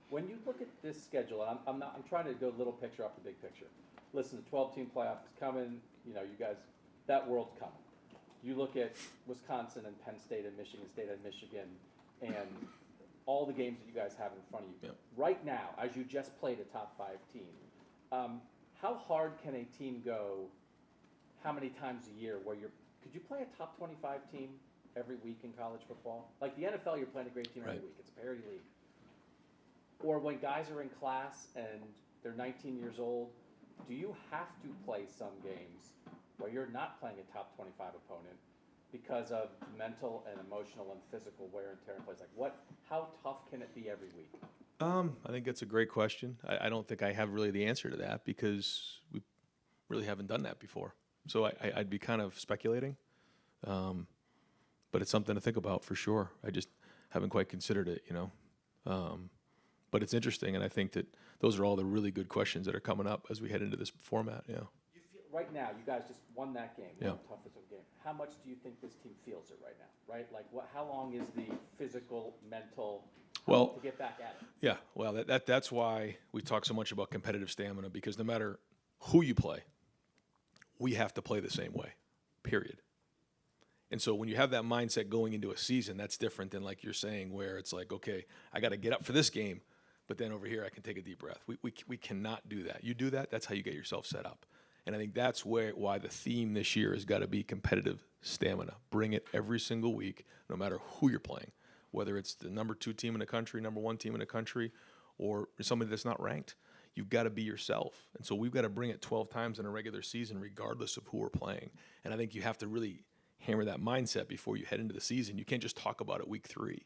when you look at this schedule, and I'm trying to go a little picture off the big picture. Listen, the 12-team playoff is coming. You know, you guys, that world's coming. You look at Wisconsin and Penn State and Michigan State and Michigan and all the games that you guys have in front of you. Yep. Right now, as you just played a top 5 team, how hard can a team go, how many times a year where could you play a top 25 team every week in college football? Like the NFL, you're playing a great team every Right. week. It's a parity league. Or when guys are in class and they're 19 years old, do you have to play some games where you're not playing a top 25 opponent because of mental and emotional and physical wear and tear in place? Like how tough can it be every week? I think that's a great question. I don't think I have really the answer to that because we really haven't done that before. So I'd be kind of speculating. But it's something to think about for sure. I just haven't quite considered it, you know. But it's interesting, and I think that those are all the really good questions that are coming up as we head into this format. Yeah. You feel, right now, you guys just won that game, Yeah. the toughest of game. How much do you think this team feels it right now? Right, like how long is the physical, mental, to get back at it? Yeah. Well, that's why we talk so much about competitive stamina, because no matter who you play, we have to play the same way. Period. And so when you have that mindset going into a season, that's different than like you're saying, where it's like, okay, I got to get up for this game, but then over here I can take a deep breath. We cannot do that. You do that, that's how you get yourself set up. And I think that's why the theme this year has got to be competitive stamina. Bring it every single week, no matter who you're playing, whether it's the number 2 team in the country, number 1 team in the country, or somebody that's not ranked. You've got to be yourself. And so we've got to bring it 12 times in a regular season, regardless of who we're playing. And I think you have to really hammer that mindset before you head into the season. You can't just talk about it week 3.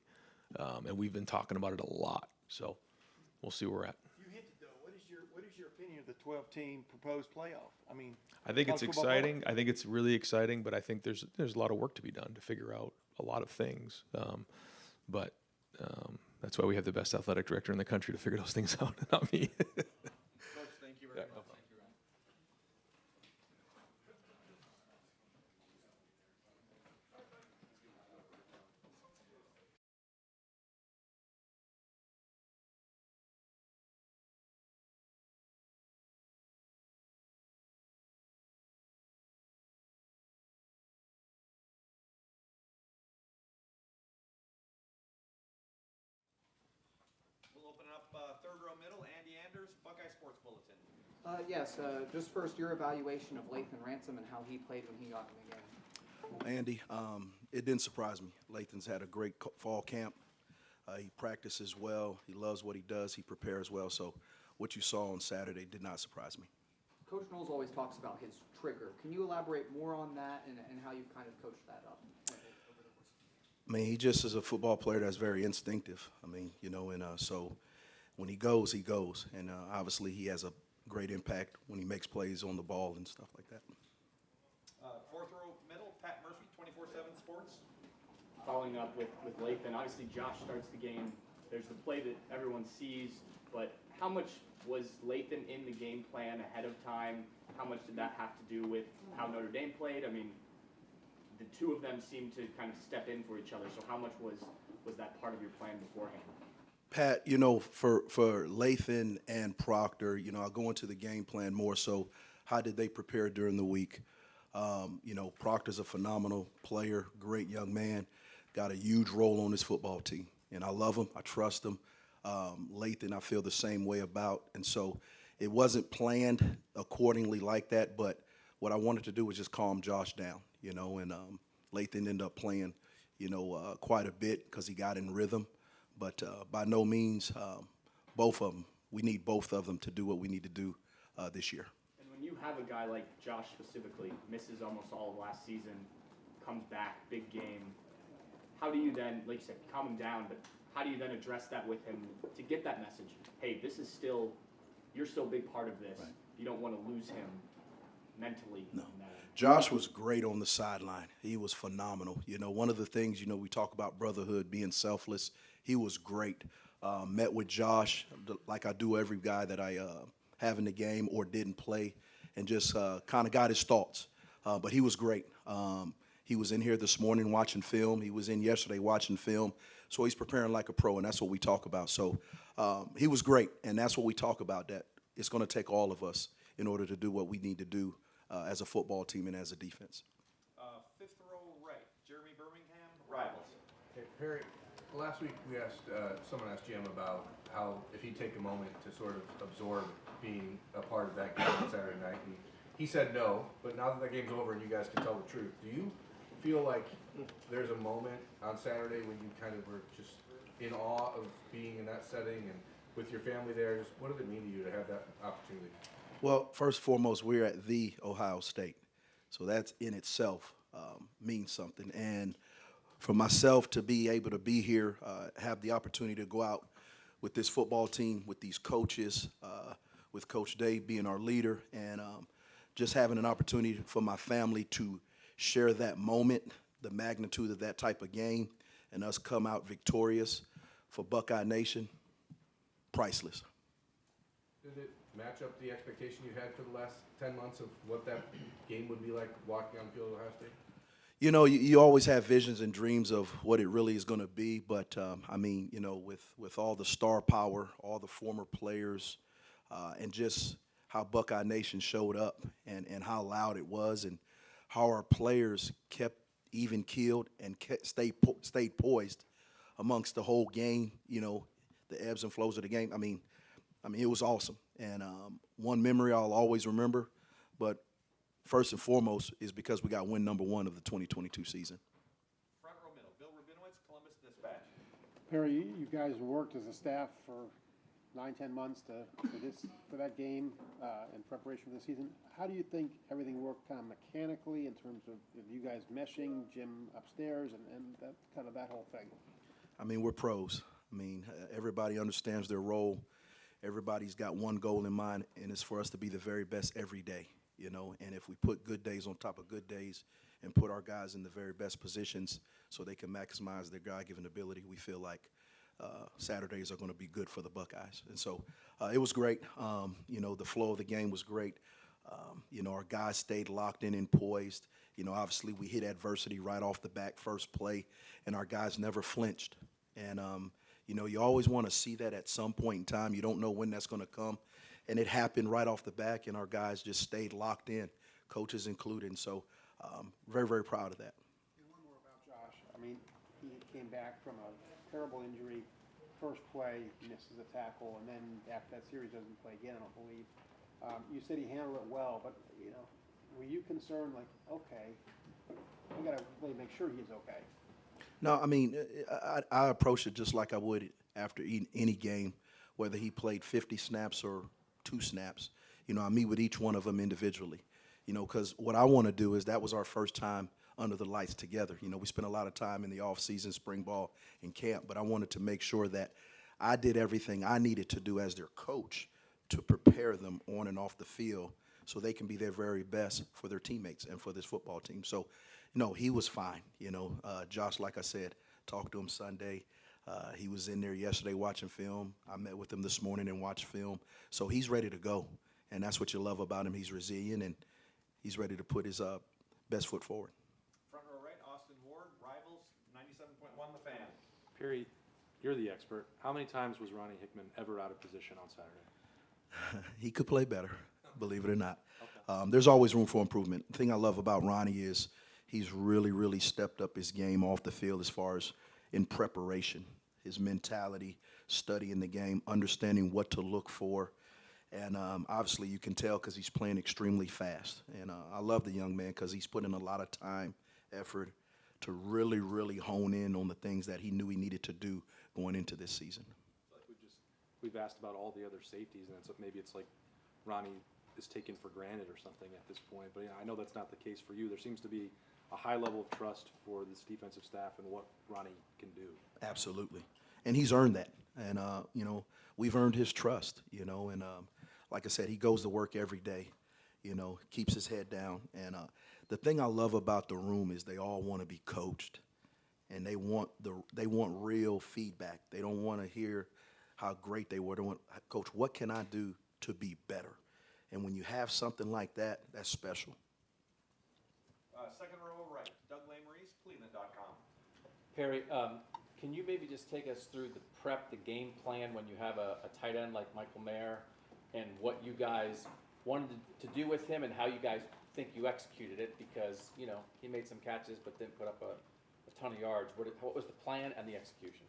And we've been talking about it a lot. So we'll see where we're at. You hit it though. What is your opinion of the 12-team proposed playoff? I mean, I think it's college football exciting. I think it's really exciting, but I think there's a lot of work to be done to figure out a lot of things. But that's why we have the best athletic director in the country to figure those things out, not me. Coach, thank you very much. Thank you, Ryan. We'll open it up third row middle. Andy Anders, Buckeye Sports Bulletin. Yes, just first, your evaluation of Lathan Ransom and how he played when he got in the game. Andy, it didn't surprise me. Lathan's had a great fall camp. He practices well. He loves what he does. He prepares well. So what you saw on Saturday did not surprise me. Coach Knowles always talks about his trigger. Can you elaborate more on that and how you've kind of coached that up? I mean, he just is a football player that's very instinctive. I mean, you know, and so when he goes, he goes. And obviously he has a great impact when he makes plays on the ball and stuff like that. Fourth row middle, Pat Murphy, 24/7 Sports. Following up with Lathan, obviously Josh starts the game. There's the play that everyone sees, but how much was Lathan in the game plan ahead of time? How much did that have to do with how Notre Dame played? I mean, the two of them seemed to kind of step in for each other, so how much was that part of your plan beforehand? Pat, you know, for Lathan and Proctor, you know, I'll go into the game plan more so how did they prepare during the week. You know, Proctor's a phenomenal player, great young man, got a huge role on this football team. And I love him, I trust him. Lathan, I feel the same way about. And so it wasn't planned accordingly like that, but what I wanted to do was just calm Josh down, you know, and Lathan ended up playing, you know, quite a bit because he got in rhythm. But by no means, both of them, we need both of them to do what we need to do this year. And when you have a guy like Josh specifically, misses almost all of last season, comes back, big game, how do you then, like you said, calm him down, but how do you then address that with him to get that message? Hey, this is still, you're still a big part of this. Right. You don't want to lose him mentally. No. Josh was great on the sideline. He was phenomenal. You know, one of the things, you know, we talk about brotherhood, being selfless. He was great. Met with Josh like I do every guy that I having the game or didn't play, and just kind of got his thoughts. But he was great. He was in here this morning watching film. He was in yesterday watching film. So he's preparing like a pro, and that's what we talk about. So he was great, and that's what we talk about, that it's going to take all of us in order to do what we need to do as a football team and as a defense. Fifth row right, Jeremy Birmingham, Rivals. Hey, Perry, last week we asked, someone asked Jim about how, if he'd take a moment to sort of absorb being a part of that game on Saturday night, and he said no, but now that the game's over and you guys can tell the truth, do you feel like there's a moment on Saturday when you kind of were just in awe of being in that setting and with your family there? Just what did it mean to you to have that opportunity? Well, first and foremost, we're at the Ohio State. So that's in itself means something. And for myself to be able to be here, have the opportunity to go out with this football team, with these coaches, with Coach Dave being our leader, and just having an opportunity for my family to share that moment, the magnitude of that type of game, and us come out victorious for Buckeye Nation, priceless. Did it match up the expectation you had for the last 10 months of what that game would be like walking on the field of Ohio State? You know, you always have visions and dreams of what it really is going to be, but I mean, you know, with all the star power, all the former players, and just how Buckeye Nation showed up and how loud it was, and how our players kept even keeled and stayed poised amongst the whole game, you know, the ebbs and flows of the game. I mean, it was awesome. And one memory I'll always remember, but first and foremost is because we got win number 1 of the 2022 season. Front row middle, Bill Rabinowitz, Columbus Dispatch. Perry, you guys worked as a staff for 9-10 months for that game in preparation for the season. How do you think everything worked kind of mechanically in terms of you guys meshing, Jim upstairs, and that kind of that whole thing? I mean, we're pros. I mean, everybody understands their role. Everybody's got one goal in mind, and it's for us to be the very best every day, you know. And if we put good days on top of good days and put our guys in the very best positions so they can maximize their God-given ability, we feel like Saturdays are going to be good for the Buckeyes. And so it was great. You know, the flow of the game was great. You know, our guys stayed locked in and poised. You know, obviously we hit adversity right off the back, first play, and our guys never flinched. And, you know, you always want to see that at some point in time. You don't know when that's going to come. And it happened right off the back, and our guys just stayed locked in, coaches included. And so very, very proud of that. And one more about Josh. I mean, he came back from a terrible injury. First play, misses a tackle, and then after that series doesn't play again, I don't believe. You said he handled it well, but, you know, were you concerned, like, okay, we got to really make sure he's okay? No, I mean, I approach it just like I would after any game, whether he played 50 snaps or 2 snaps. You know, I meet with each one of them individually, you know, because what I want to do is that was our first time under the lights together. You know, we spent a lot of time in the off-season, spring ball, and camp, but I wanted to make sure that I did everything I needed to do as their coach to prepare them on and off the field so they can be their very best for their teammates and for this football team. So, no, he was fine. You know, Josh, like I said, talked to him Sunday. He was in there yesterday watching film. I met with him this morning and watched film. So he's ready to go, and that's what you love about him. He's resilient, and he's ready to put his best foot forward. Front row right, Austin Ward, Rivals, 97.1 The Fan. Perry, you're the expert. How many times was Ronnie Hickman ever out of position on Saturday? He could play better, believe it or not. Okay. There's always room for improvement. The thing I love about Ronnie is he's really, really stepped up his game off the field as far as in preparation, his mentality, studying the game, understanding what to look for. And obviously you can tell because he's playing extremely fast. And I love the young man because he's put in a lot of time, effort to really, really hone in on the things that he knew he needed to do going into this season. We've asked about all the other safeties, and maybe it's like Ronnie is taken for granted or something at this point. But I know that's not the case for you. There seems to be a high level of trust for this defensive staff and what Ronnie can do. Absolutely. And he's earned that. And, you know, we've earned his trust, you know. And like I said, he goes to work every day, you know, keeps his head down. And the thing I love about the room is they all want to be coached. And they want real feedback. They don't want to hear how great they were. They want, Coach, what can I do to be better. And when you have something like that, that's special. Second row right, Doug Lamerise, Cleveland.com. Perry, can you maybe just take us through the prep, the game plan when you have a tight end like Michael Mayer, and what you guys wanted to do with him and how you guys think you executed it? Because, you know, he made some catches but didn't put up a ton of yards. What was the plan and the execution?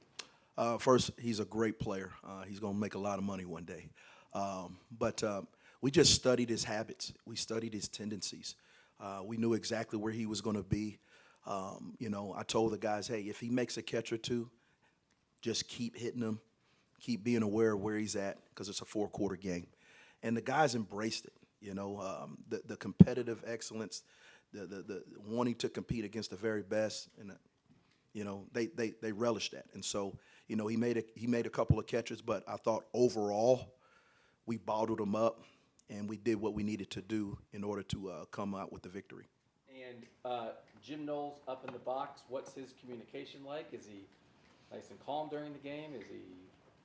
First, he's a great player. He's going to make a lot of money one day. But we just studied his habits. We studied his tendencies. We knew exactly where he was going to be. You know, I told the guys, hey, if he makes a catch or two, just keep hitting him, keep being aware of where he's at, because it's a 4-quarter game. And the guys embraced it, you know, the competitive excellence, the wanting to compete against the very best, and you know, they relished that. And so, you know, he made a couple of catches, but I thought overall we bottled him up and we did what we needed to do in order to come out with the victory. And Jim Knowles up in the box, what's his communication like? Is he nice and calm during the game? Is he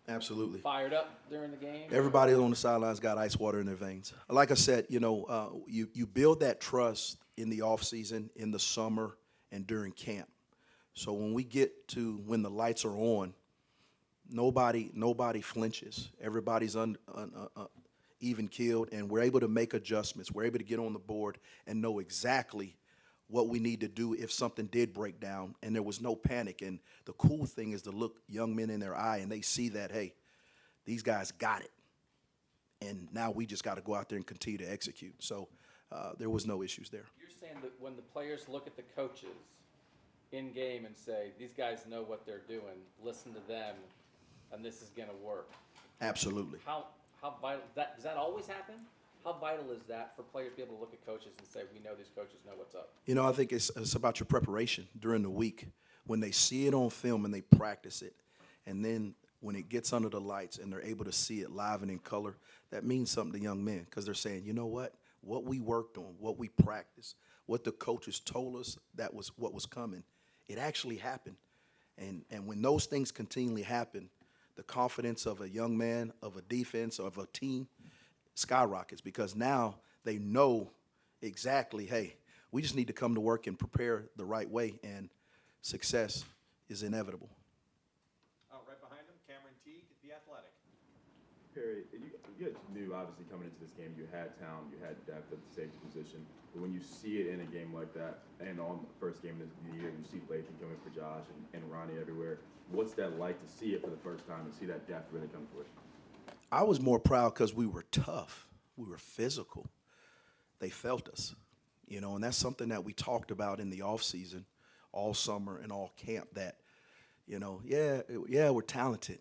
Absolutely fired up during the game? Everybody on the sidelines got ice water in their veins. Like I said, you know, you build that trust in the off season, in the summer, and during camp. So when we get to when the lights are on, nobody flinches. Everybody's even keeled, and we're able to make adjustments. We're able to get on the board and know exactly what we need to do if something did break down, and there was no panic. And the cool thing is to look young men in their eye, and they see that, hey, these guys got it. And now we just got to go out there and continue to execute. So there was no issues there. You're saying that when the players look at the coaches in game and say, these guys know what they're doing, listen to them, and this is going to work. Absolutely. How vital, does that always happen? How vital is that for players to be able to look at coaches and say, we know these coaches know what's up? You know, I think it's about your preparation during the week. When they see it on film and they practice it, and then when it gets under the lights and they're able to see it live and in color, that means something to young men, because they're saying, you know what we worked on, what we practiced, what the coaches told us that was what was coming, it actually happened. And when those things continually happen, the confidence of a young man, of a defense, of a team skyrockets, because now they know exactly, hey, we just need to come to work and prepare the right way, and success is inevitable. Right behind him, Cameron Teague, The Athletic. Perry, you guys knew obviously coming into this game you had talent, you had depth at the safety position, but when you see it in a game like that, and on the first game of the year, you see Lathan coming for Josh and Ronnie everywhere, what's that like to see it for the first time and see that depth really come to fruition? I was more proud because we were tough. We were physical. They felt us, you know, and that's something that we talked about in the offseason, all summer and all camp, that, you know, yeah, we're talented,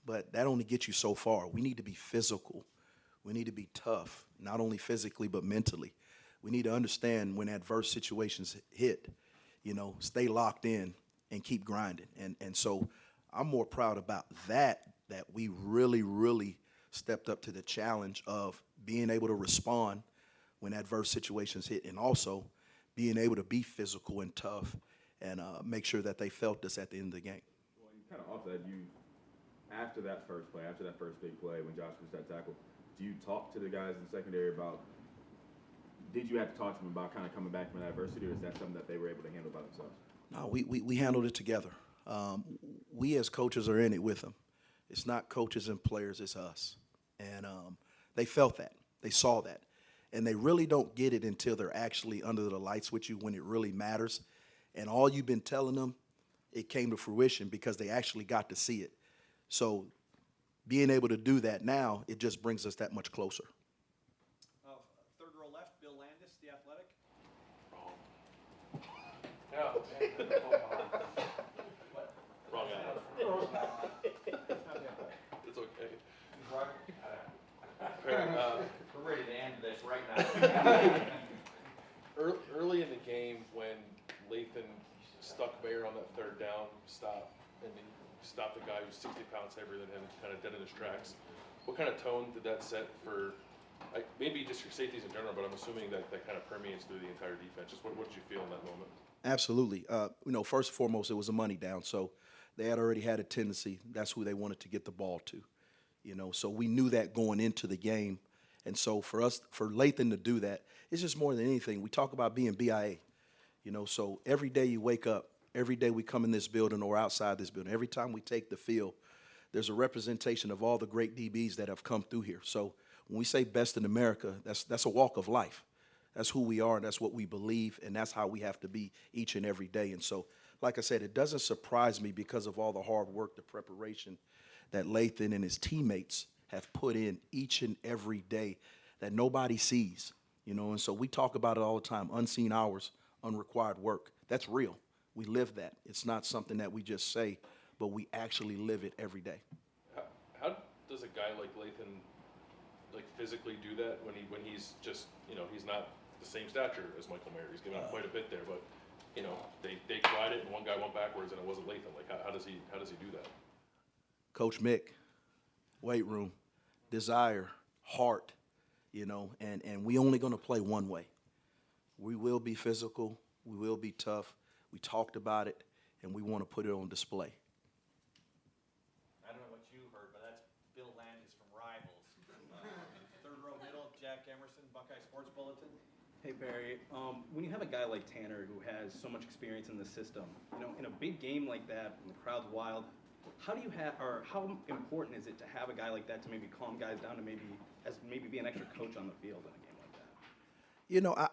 but that only gets you so far. We need to be physical. We need to be tough, not only physically but mentally. We need to understand when adverse situations hit, you know, stay locked in and keep grinding. And so I'm more proud about that we really, really stepped up to the challenge of being able to respond when adverse situations hit, and also being able to be physical and tough and make sure that they felt us at the end of the game. Well, you kind of off that, after that first play, after that first big play, when Josh was that tackle, do you talk to the guys in the secondary about, did you have to talk to them about kind of coming back from that adversity, or is that something that they were able to handle by themselves? No, we handled it together. We as coaches are in it with them. It's not coaches and players, it's us. And they felt that. They saw that. And they really don't get it until they're actually under the lights with you when it really matters. And all you've been telling them, it came to fruition because they actually got to see it. So being able to do that now, it just brings us that much closer. Third row left, Bill Landis, The Athletic. Wrong guy. It's okay. We're ready to end this right now. Early in the game, when Lathan stuck Mayer on that third down stop, and he stopped the guy who's 60 pounds heavier than him, kind of dead in his tracks, what kind of tone did that set for, maybe just your safeties in general, but I'm assuming that kind of permeates through the entire defense. Just what did you feel in that moment? Absolutely. You know, first and foremost, it was a money down, so they had already had a tendency. That's who they wanted to get the ball to. So we knew that going into the game. And so for Lathan to do that, it's just more than anything. We talk about being BIA, so every day you wake up, every day we come in this building or outside this building, every time we take the field, there's a representation of all the great DBs that have come through here. So when we say best in America, that's a walk of life. That's who we are, and that's what we believe, and that's how we have to be each and every day. And so, like I said, it doesn't surprise me because of all the hard work, the preparation that Lathan and his teammates have put in each and every day that nobody sees, and so we talk about it all the time, unseen hours, unrequired work. That's real. We live that. It's not something that we just say, but we actually live it every day. How does a guy like Lathan physically do that when he's just, he's not the same stature as Michael Mayer? He's given up quite a bit there, but they tried it and one guy went backwards and it wasn't Lathan. How does he do that? Coach Mick, weight room, desire, heart, and we only going to play one way. We will be physical. We will be tough. We talked about it, and we want to put it on display. I don't know what you heard, but that's Bill Landis from Rivals. Third row middle, Jack Emerson, Buckeye Sports Bulletin. Hey Barry, when you have a guy like Tanner who has so much experience in the system, in a big game like that, when the crowd's wild, how important is it to have a guy like that to maybe calm guys down to maybe be an extra coach on the field in a game like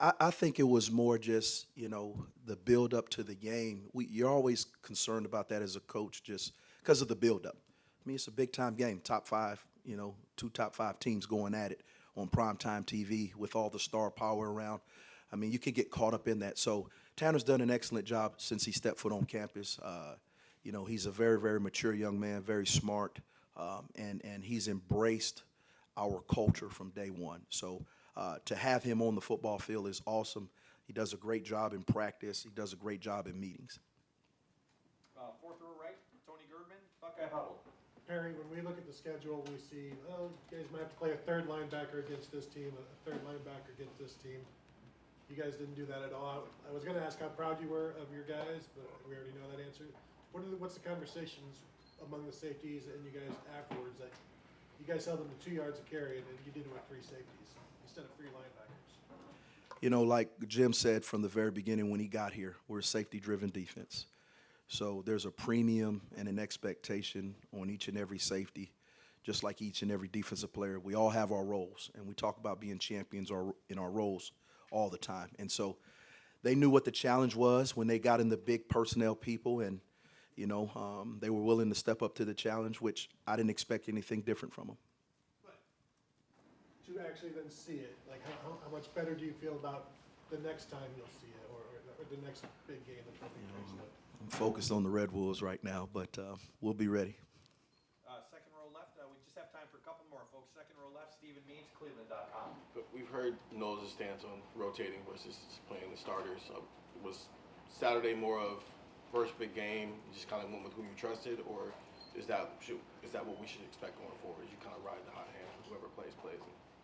that? I think it was more just, the build up to the game. You're always concerned about that as a coach just because of the build up. I mean, it's a big time game, top five, two top five teams going at it on primetime TV with all the star power around. I mean, you could get caught up in that. So Tanner's done an excellent job since he stepped foot on campus. He's a very, very mature young man, very smart, and he's embraced our culture from day one. So to have him on the football field is awesome. He does a great job in practice. He does a great job in meetings. Fourth row right, Tony Girdman, Buckeye Huddle. Perry, when we look at the schedule, we see, you guys might have to play a third linebacker against this team, a third linebacker against this team. You guys didn't do that at all. I was going to ask how proud you were of your guys, but we already know that answer. What's the conversations among the safeties and you guys afterwards? That you guys held them to 2 yards of carry, and you did it with 3 safeties instead of 3 linebackers. Like Jim said from the very beginning when he got here, we're a safety-driven defense. So there's a premium and an expectation on each and every safety, just like each and every defensive player. We all have our roles, and we talk about being champions in our roles all the time. And so they knew what the challenge was when they got in the big personnel people, and they were willing to step up to the challenge, which I didn't expect anything different from them. But to actually then see it, how much better do you feel about the next time you'll see it, or the next big game that they'll be faced with? I'm focused on the Red Wolves right now, but we'll be ready. Second row left, we just have time for a couple more, folks. Second row left, Stephen Means, Cleveland.com. But we've heard Knowles' stance on rotating versus playing the starters. Was Saturday more of first big game, you just kind of went with who you trusted, or is that what we should expect going forward? You kind of ride the hot hand, whoever plays.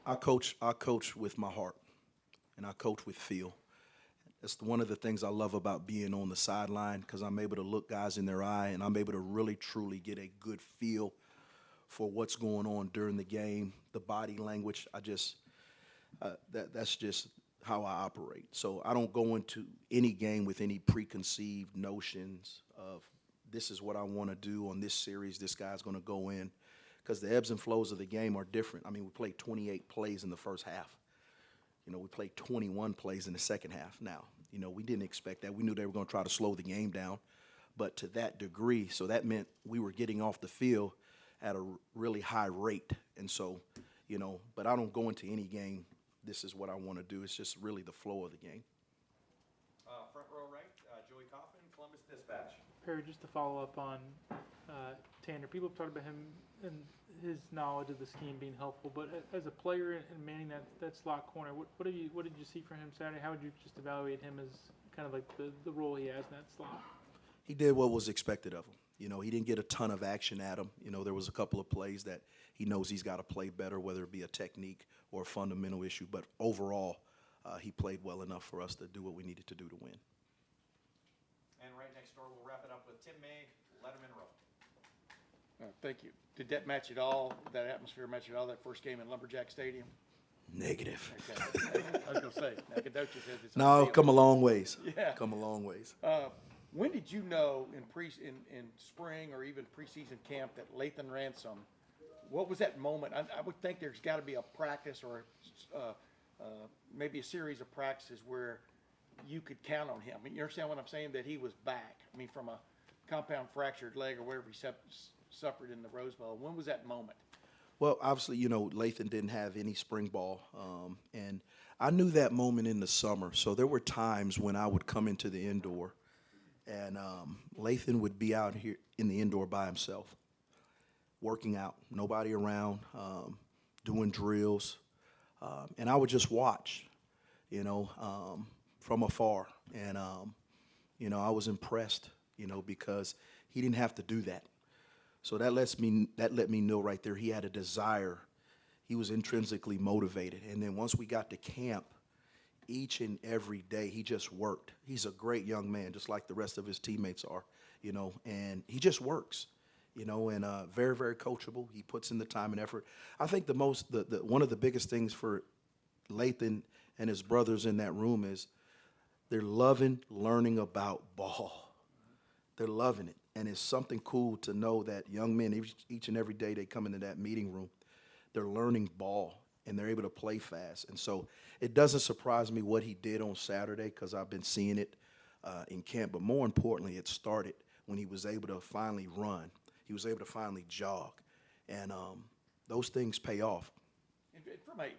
I coach with my heart, and I coach with feel. It's one of the things I love about being on the sideline, because I'm able to look guys in their eye, and I'm able to really, truly get a good feel for what's going on during the game, the body language. That's just how I operate. So I don't go into any game with any preconceived notions of this is what I want to do on this series, this guy's going to go in, because the ebbs and flows of the game are different. I mean, we played 28 plays in the first half. We played 21 plays in the second half. Now, we didn't expect that. We knew they were going to try to slow the game down, but to that degree, so that meant we were getting off the field at a really high rate. And so, but I don't go into any game, this is what I want to do. It's just really the flow of the game. Front row right, Joey Kaufman, Columbus Dispatch. Perry, just to follow up on Tanner, people have talked about him and his knowledge of the scheme being helpful, but as a player and manning that slot corner, what did you see from him Saturday? How would you just evaluate him as kind of like the role he has in that slot? He did what was expected of him. He didn't get a ton of action at him. There was a couple of plays that he knows he's got to play better, whether it be a technique or a fundamental issue. But overall, he played well enough for us to do what we needed to do to win. And right next door, we'll wrap it up with Tim May, Lettermen Row. Thank you. Did that match at all, that atmosphere match at all, that first game in Lumberjack Stadium? Negative. Okay. I was gonna say, Nacogdoches says it's No, unreal. come a long ways. Yeah. Come a long ways. When did you know in spring or even preseason camp that Lathan Ransom, what was that moment? I would think there's got to be a practice or maybe a series of practices where you could count on him. I mean, you understand what I'm saying? That he was back. I mean, from a compound fractured leg or whatever he suffered in the Rose Bowl. When was that moment? Well, obviously, Lathan didn't have any spring ball, and I knew that moment in the summer. So there were times when I would come into the indoor, and Lathan would be out here in the indoor by himself, working out, nobody around, doing drills, and I would just watch, from afar, and I was impressed, because he didn't have to do that. So that let me know right there he had a desire. He was intrinsically motivated. And then once we got to camp, each and every day he just worked. He's a great young man, just like the rest of his teammates are, and he just works, and very, very coachable. He puts in the time and effort. I think one of the biggest things for Lathan and his brothers in that room is they're loving learning about ball. They're loving it. And it's something cool to know that young men, each and every day they come into that meeting room, they're learning ball, and they're able to play fast. And so it doesn't surprise me what he did on Saturday, because I've been seeing it in camp. But more importantly, it started when he was able to finally run. He was able to finally jog. And those things pay off. And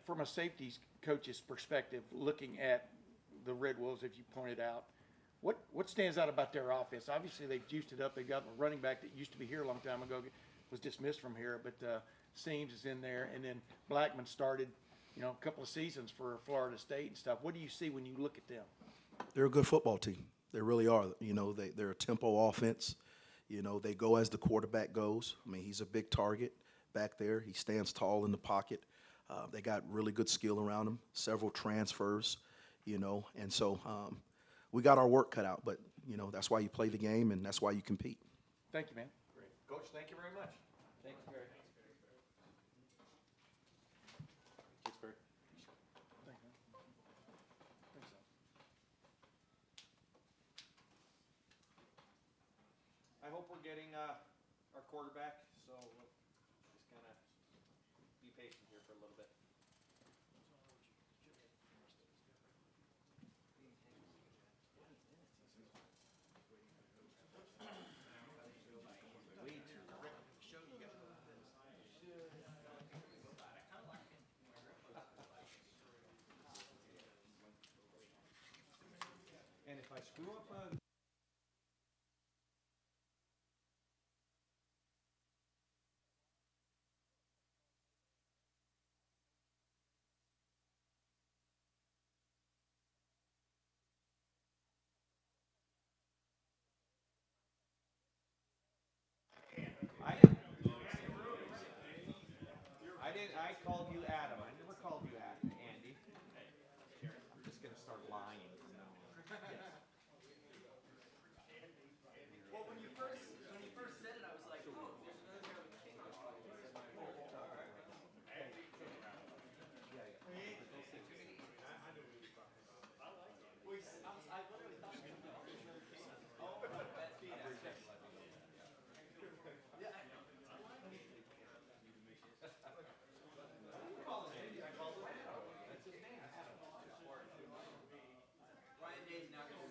from a safeties coach's perspective, looking at the Red Wolves, as you pointed out, what stands out about their offense? Obviously, they've juiced it up. They got a running back that used to be here a long time ago, was dismissed from here, but Seams is in there, and then Blackman started, a couple of seasons for Florida State and stuff. What do you see when you look at them? They're a good football team. They really are. They're a tempo offense. They go as the quarterback goes. I mean, he's a big target back there. He stands tall in the pocket. They got really good skill around him, several transfers, and so we got our work cut out, but, that's why you play the game, and that's why you compete. Thank you, man. Great. Coach, thank you very much. Thanks, Barry. Thanks, Barry. I hope we're getting our quarterback, so we'll just kind of be patient here for a little bit. And if I screw up I called you Adam. I never called you Adam, Andy. I'm just going to start lying from now on. Well, when you first said it, I was like, oh, there's another guy with a king. I literally thought you were going to. Oh, that's me. Yeah, I know. Ryan Day's not going to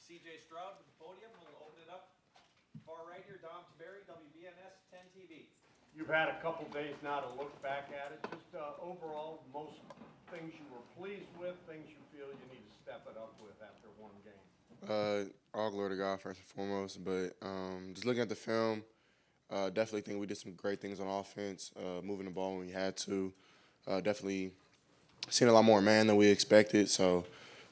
CJ Stroud with the podium. We'll open it up. Far right here, Dom Taberry, WBNS 10 TV. You've had a couple days now to look back at it. Just overall, most things you were pleased with, things you feel you need to step it up with after one game. All glory to God first and foremost, but just looking at the film, definitely think we did some great things on offense, moving the ball when we had to. Definitely seen a lot more man than we expected, so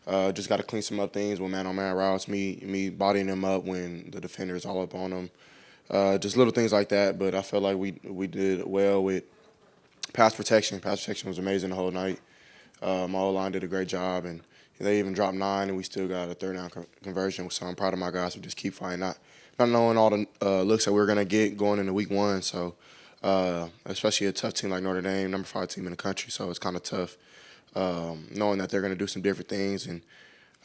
just got to clean some up things with man-on-man routes, me bodying them up when the defender is all up on them. Just little things like that, but I felt like we did well with pass protection. Pass protection was amazing the whole night. My O-line did a great job, and they even dropped 9, and we still got a third down conversion. So I'm proud of my guys who just keep fighting, not knowing all the looks that we were going to get going into week 1. So especially a tough team like Notre Dame, number 5 team in the country. So it's kind of tough knowing that they're going to do some different things. And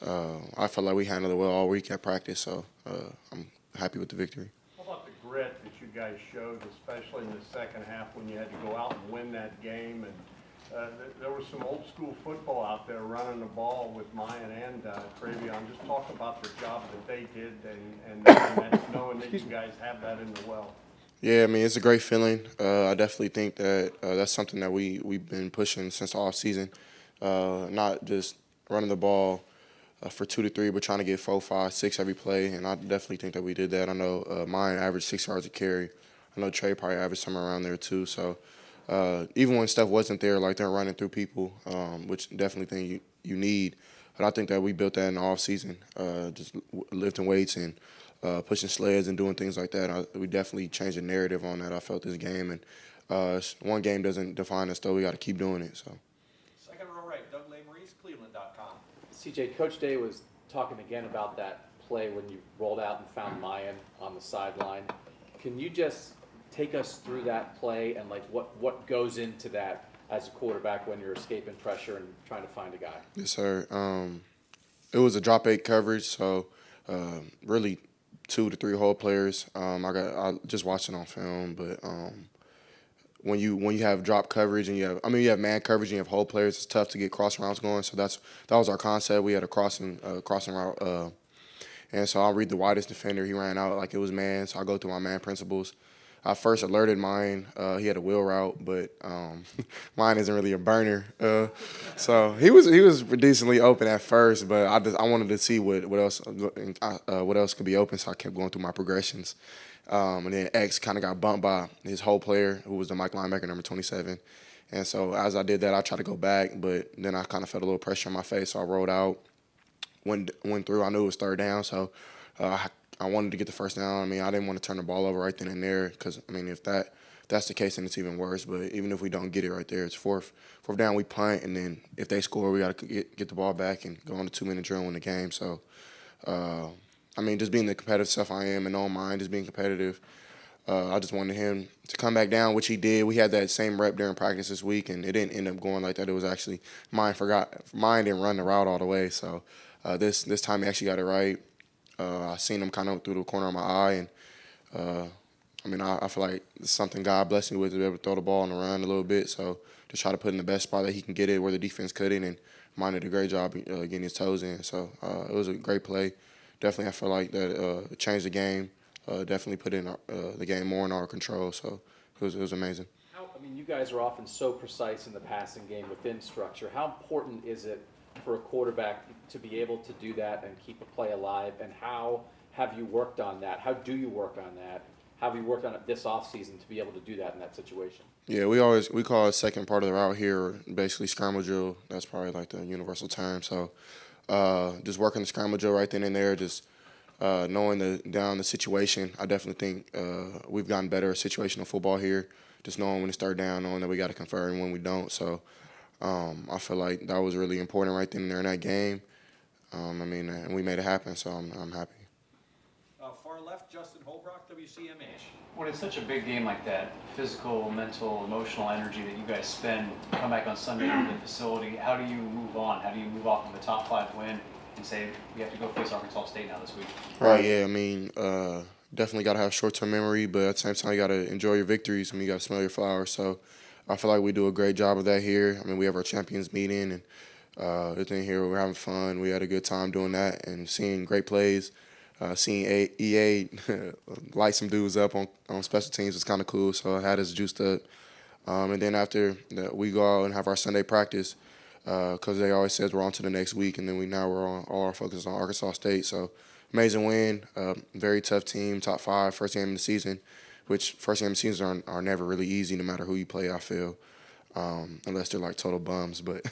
I felt like we handled it well all week at practice. So I'm happy with the victory. How about the grit that you guys showed, especially in the second half when you had to go out and win that game? And there was some old school football out there running the ball with Mayan and Travion. Just talk about the job that they did and knowing that you guys have that in the well. Yeah, I mean, it's a great feeling. I definitely think that that's something that we've been pushing since the offseason. Not just running the ball for 2 to 3, but trying to get 4, 5, 6 every play. And I definitely think that we did that. I know Mayan averaged 6 yards a carry. I know Trey probably averaged somewhere around there too. So even when stuff wasn't there, like they're running through people, which definitely think you need. But I think that we built that in the offseason, just lifting weights and pushing sleds and doing things like that. We definitely changed the narrative on that. I felt this game, and one game doesn't define us, though. We got to keep doing it. So. Second row right, Doug Lesmerises, Cleveland.com. CJ, Coach Day was talking again about that play when you rolled out and found Mayan on the sideline. Can you just take us through that play and like what goes into that as a quarterback when you're escaping pressure and trying to find a guy? Yes, sir. It was a drop 8 coverage, so really 2 to 3 hole players. I just watched it on film, but when you have drop coverage and you have man coverage and you have hole players, it's tough to get cross routes going. So that was our concept. We had a crossing route, and so I'll read the widest defender. He ran out like it was man, so I go through my man principles. I first alerted mine. He had a wheel route, but mine isn't really a burner. So he was decently open at first, but I wanted to see what else could be open. So I kept going through my progressions, and then X kind of got bumped by his whole player, who was the Mike linebacker, number 27. And so as I did that, I tried to go back, but then I kind of felt a little pressure on my face, so I rolled out, went through. I knew it was third down, so I wanted to get the first down. I mean, I didn't want to turn the ball over right then and there because, I mean, if that's the case, then it's even worse. But even if we don't get it right there, it's fourth down, we punt, and then if they score, we got to get the ball back and go on a 2-minute drill and win the game. So, I mean, just being the competitive stuff I am and don't mind just being competitive, I just wanted him to come back down, which he did. We had that same rep during practice this week, and it didn't end up going like that. It was actually mine didn't run the route all the way. So this time he actually got it right. I seen him kind of through the corner of my eye, and I mean, I feel like it's something God blessed me with to be able to throw the ball on the run a little bit. So just try to put in the best spot that he can get it where the defense couldn't, and mine did a great job getting his toes in. So it was a great play. Definitely, I feel like that it changed the game. Definitely put in the game more in our control. So it was amazing. I mean, you guys are often so precise in the passing game within structure. How important is it for a quarterback to be able to do that and keep a play alive, and how have you worked on that? How do you work on that? How have you worked on it this offseason to be able to do that in that situation? Yeah, we call it second part of the route here, basically scramble drill. That's probably like the universal term. So just working the scramble drill right then and there, just knowing the situation. I definitely think we've gotten better at situational football here, just knowing when to start down, knowing that we got to convert and when we don't. So I feel like that was really important right then and there in that game. I mean, and we made it happen, so I'm happy. Far left, Justin Holbrook, WCMH. When it's such a big game like that, physical, mental, emotional energy that you guys spend, come back on Sunday to the facility, how do you move on? How do you move off of a top 5 win and say, we have to go face Arkansas State now this week? Right, yeah, I mean, definitely got to have short-term memory, but at the same time, you got to enjoy your victories. I mean, you got to smell your flowers. So I feel like we do a great job of that here. I mean, we have our champions meeting, It's in here, we're having fun. We had a good time doing that and seeing great plays. Seeing EA light some dudes up on special teams was kind of cool, so I had us juiced up. And then after that, we go out and have our Sunday practice because they always says we're on to the next week, and then we're on all our focus on Arkansas State. So amazing win, very tough team, top 5, first game of the season, which first game of the season are never really easy no matter who you play, I feel, unless they're like total bums. But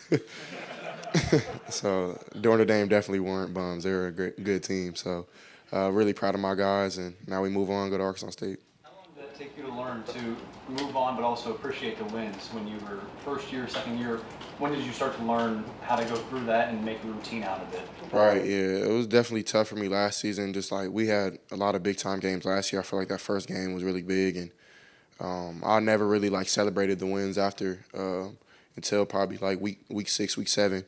so Notre Dame definitely weren't bums. They were a good team. So really proud of my guys, and now we move on, go to Arkansas State. How long did that take you to learn to move on but also appreciate the wins when you were first year, second year? When did you start to learn how to go through that and make a routine out of it? Right, yeah. It was definitely tough for me last season. Just like we had a lot of big-time games last year. I feel like that first game was really big, and I never really like celebrated the wins after until probably like week 6, week 7.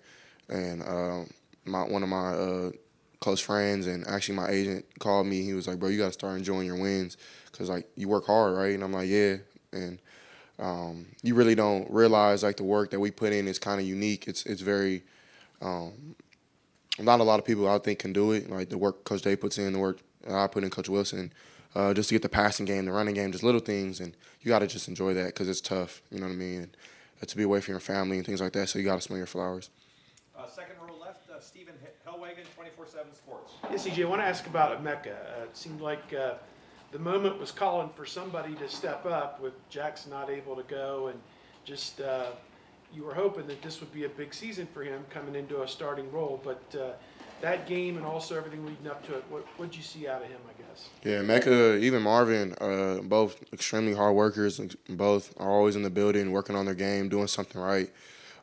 And one of my close friends and actually my agent called me. He was like, bro, you got to start enjoying your wins because, like, you work hard, right? And I'm like, yeah. And you really don't realize, like, the work that we put in is kind of unique. It's very not a lot of people I think can do it. Like, the work Coach Day puts in, the work I put in, Coach Wilson, just to get the passing game, the running game, just little things. And you got to just enjoy that because it's tough, you know what I mean? And to be away from your family and things like that, so you got to smell your flowers. Second row left, Stephen Hellwagon, 24/7 Sports. Yes, CJ, I want to ask about Emeka. It seemed like the moment was calling for somebody to step up with Jackson not able to go, and just you were hoping that this would be a big season for him coming into a starting role. But that game and also everything leading up to it, what did you see out of him, I guess? Yeah, Emeka, even Marvin, both extremely hard workers. Both are always in the building, working on their game, doing something right.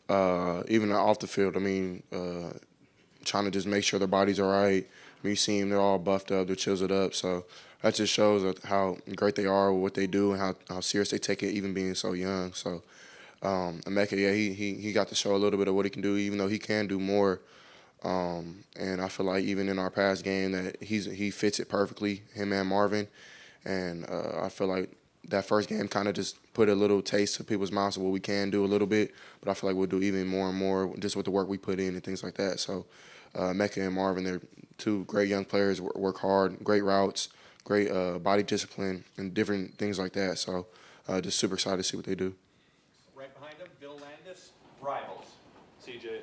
Even off the field, I mean, trying to just make sure their bodies are right. I mean, you see them, they're all buffed up, they're chiseled up. So that just shows how great they are with what they do and how serious they take it, even being so young. So Emeka, yeah, he got to show a little bit of what he can do, even though he can do more. And I feel like even in our past game that he fits it perfectly, him and Marvin. And I feel like that first game kind of just put a little taste to people's mouths of what we can do a little bit, but I feel like we'll do even more and more just with the work we put in and things like that. So Emeka and Marvin, they're two great young players, work hard, great routes, great body discipline, and different things like that. So just super excited to see what they do. Right behind him, Bill Landis, Rivals. CJ,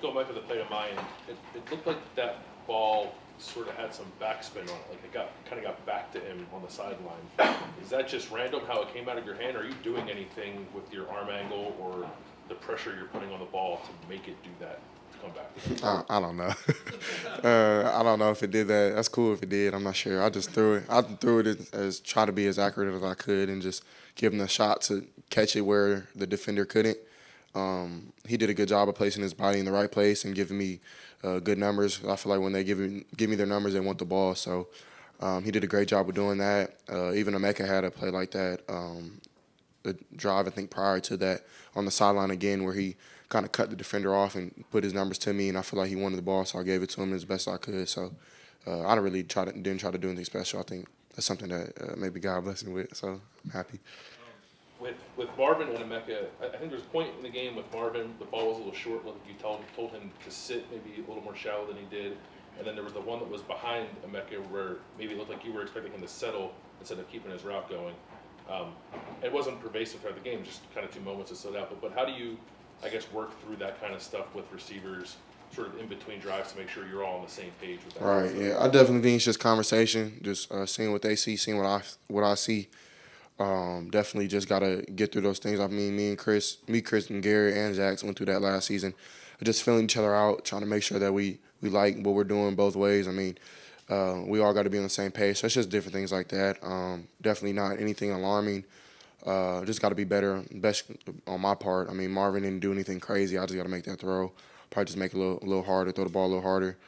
going back to the play of mine, it looked like that ball sort of had some backspin on it, like it kind of got back to him on the sideline. Is that just random how it came out of your hand? Are you doing anything with your arm angle or the pressure you're putting on the ball to make it do that, to come back? I don't know. I don't know if it did that. That's cool if it did. I'm not sure. I just threw it. I threw it as try to be as accurate as I could and just give him the shot to catch it where the defender couldn't. He did a good job of placing his body in the right place and giving me good numbers. I feel like when they give me their numbers, they want the ball. So he did a great job of doing that. Even Emeka had a play like that, the drive I think prior to that on the sideline again where he kind of cut the defender off and put his numbers to me, and I feel like he wanted the ball, so I gave it to him as best I could. So I didn't try to do anything special. I think that's something that maybe God blessed me with. So I'm happy. With Marvin and Emeka, I think there's a point in the game with Marvin, the ball was a little short, like you told him to sit maybe a little more shallow than he did. And then there was the one that was behind Emeka where maybe it looked like you were expecting him to settle instead of keeping his route going. It wasn't pervasive throughout the game, just kind of 2 moments that stood out. But how do you, I guess, work through that kind of stuff with receivers sort of in between drives to make sure you're all on the same page with that? Right, yeah. I definitely think it's just conversation, just seeing what they see, seeing what I see. Definitely just got to get through those things. I mean, me, Chris, and Gary, and Jax went through that last season. Just filling each other out, trying to make sure that we like what we're doing both ways. I mean, we all got to be on the same page. So it's just different things like that. Definitely not anything alarming. Just got to be better, best on my part. I mean, Marvin didn't do anything crazy. I just got to make that throw. Probably just make it a little harder, throw the ball a little harder.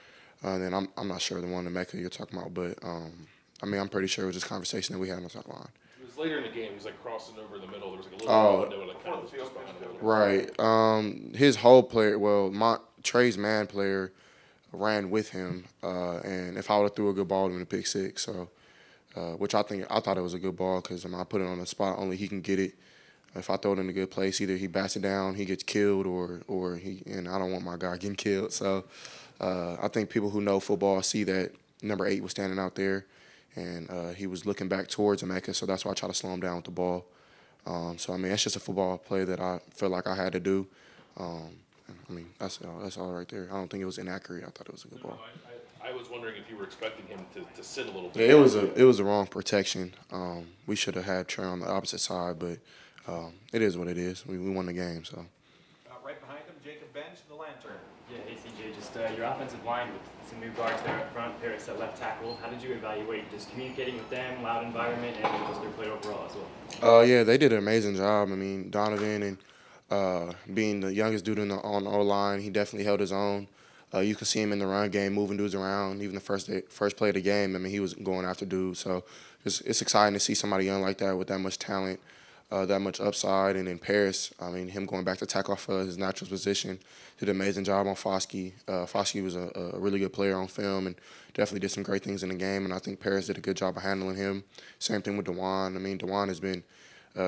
And then I'm not sure the one in Mecca you're talking about, but I mean, I'm pretty sure it was just conversation that we had on the sideline. Later in the game, he was like crossing over in the middle. There was like a little window that kind of was just behind him. Right. His whole player, Trey's man player ran with him, and if I would have threw a good ball to him, a pick six. So, which I thought it was a good ball because I put it on the spot only he can get it. if I throw it in a good place, either he bats it down, he gets killed, or he, and I don't want my guy getting killed. So I think people who know football see that number 8 was standing out there, and he was looking back towards Emeka, so that's why I try to slow him down with the ball. So, I mean, that's just a football play that I feel like I had to do. I mean, that's all right there. I don't think it was inaccurate. I thought it was a good ball. I was wondering if you were expecting him to sit a little Yeah, bit. it was the wrong protection. We should have had Trey on the opposite side, but it is what it is. We won the game, so. Right behind him, Jacob Bench, the Lantern. Yeah, hey CJ, just your offensive line with some new guards there up front, Paris at left tackle. How did you evaluate just communicating with them, loud environment, and just their play overall as well? Yeah, they did an amazing job. I mean, Donovan and being the youngest dude on the O-line, he definitely held his own. You could see him in the run game, moving dudes around. Even the first play of the game, I mean, he was going after dudes. So it's exciting to see somebody young like that with that much talent, that much upside. And in Paris, I mean, him going back to tackle off his natural position, did an amazing job on Foskey. Foskey was a really good player on film and definitely did some great things in the game. And I think Paris did a good job of handling him. Same thing with DeJuan. I mean, DeJuan has been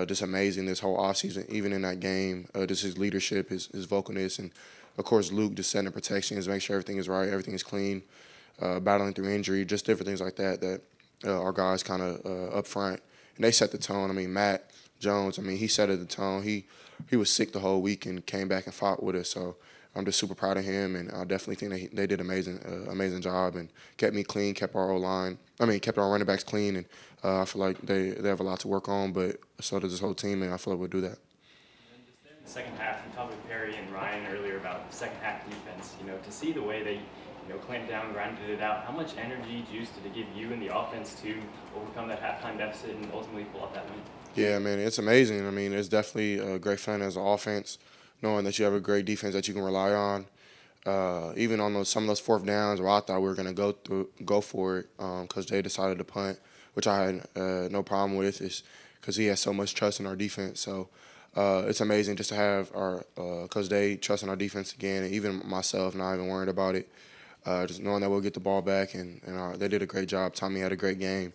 just amazing this whole offseason, even in that game. Just his leadership, his vocalness, and of course Luke just setting protections, make sure everything is right, everything is clean, battling through injury, just different things like that our guys kind of up front. And they set the tone. I mean, Matt Jones, I mean, he set the tone. He was sick the whole week and came back and fought with us. So I'm just super proud of him, and I definitely think they did amazing job and kept me clean, kept our O-line. I mean, kept our running backs clean, and I feel like they have a lot to work on, but so does this whole team, and I feel like we'll do that. In the second half, we talked with Perry and Ryan earlier about the second half defense. You know, to see the way they, clamped down, grinded it out, how much energy, juice did it give you and the offense to overcome that halftime deficit and ultimately pull out that win? Yeah, man, it's amazing. I mean, it's definitely a great fun as an offense, knowing that you have a great defense that you can rely on. Even on some of those fourth downs where I thought we were going to go for it because they decided to punt, which I had no problem with, is because he has so much trust in our defense. So it's amazing just to have our because they trust in our defense again, and even myself not even worried about it. Just knowing that we'll get the ball back, and they did a great job. Tommy had a great game.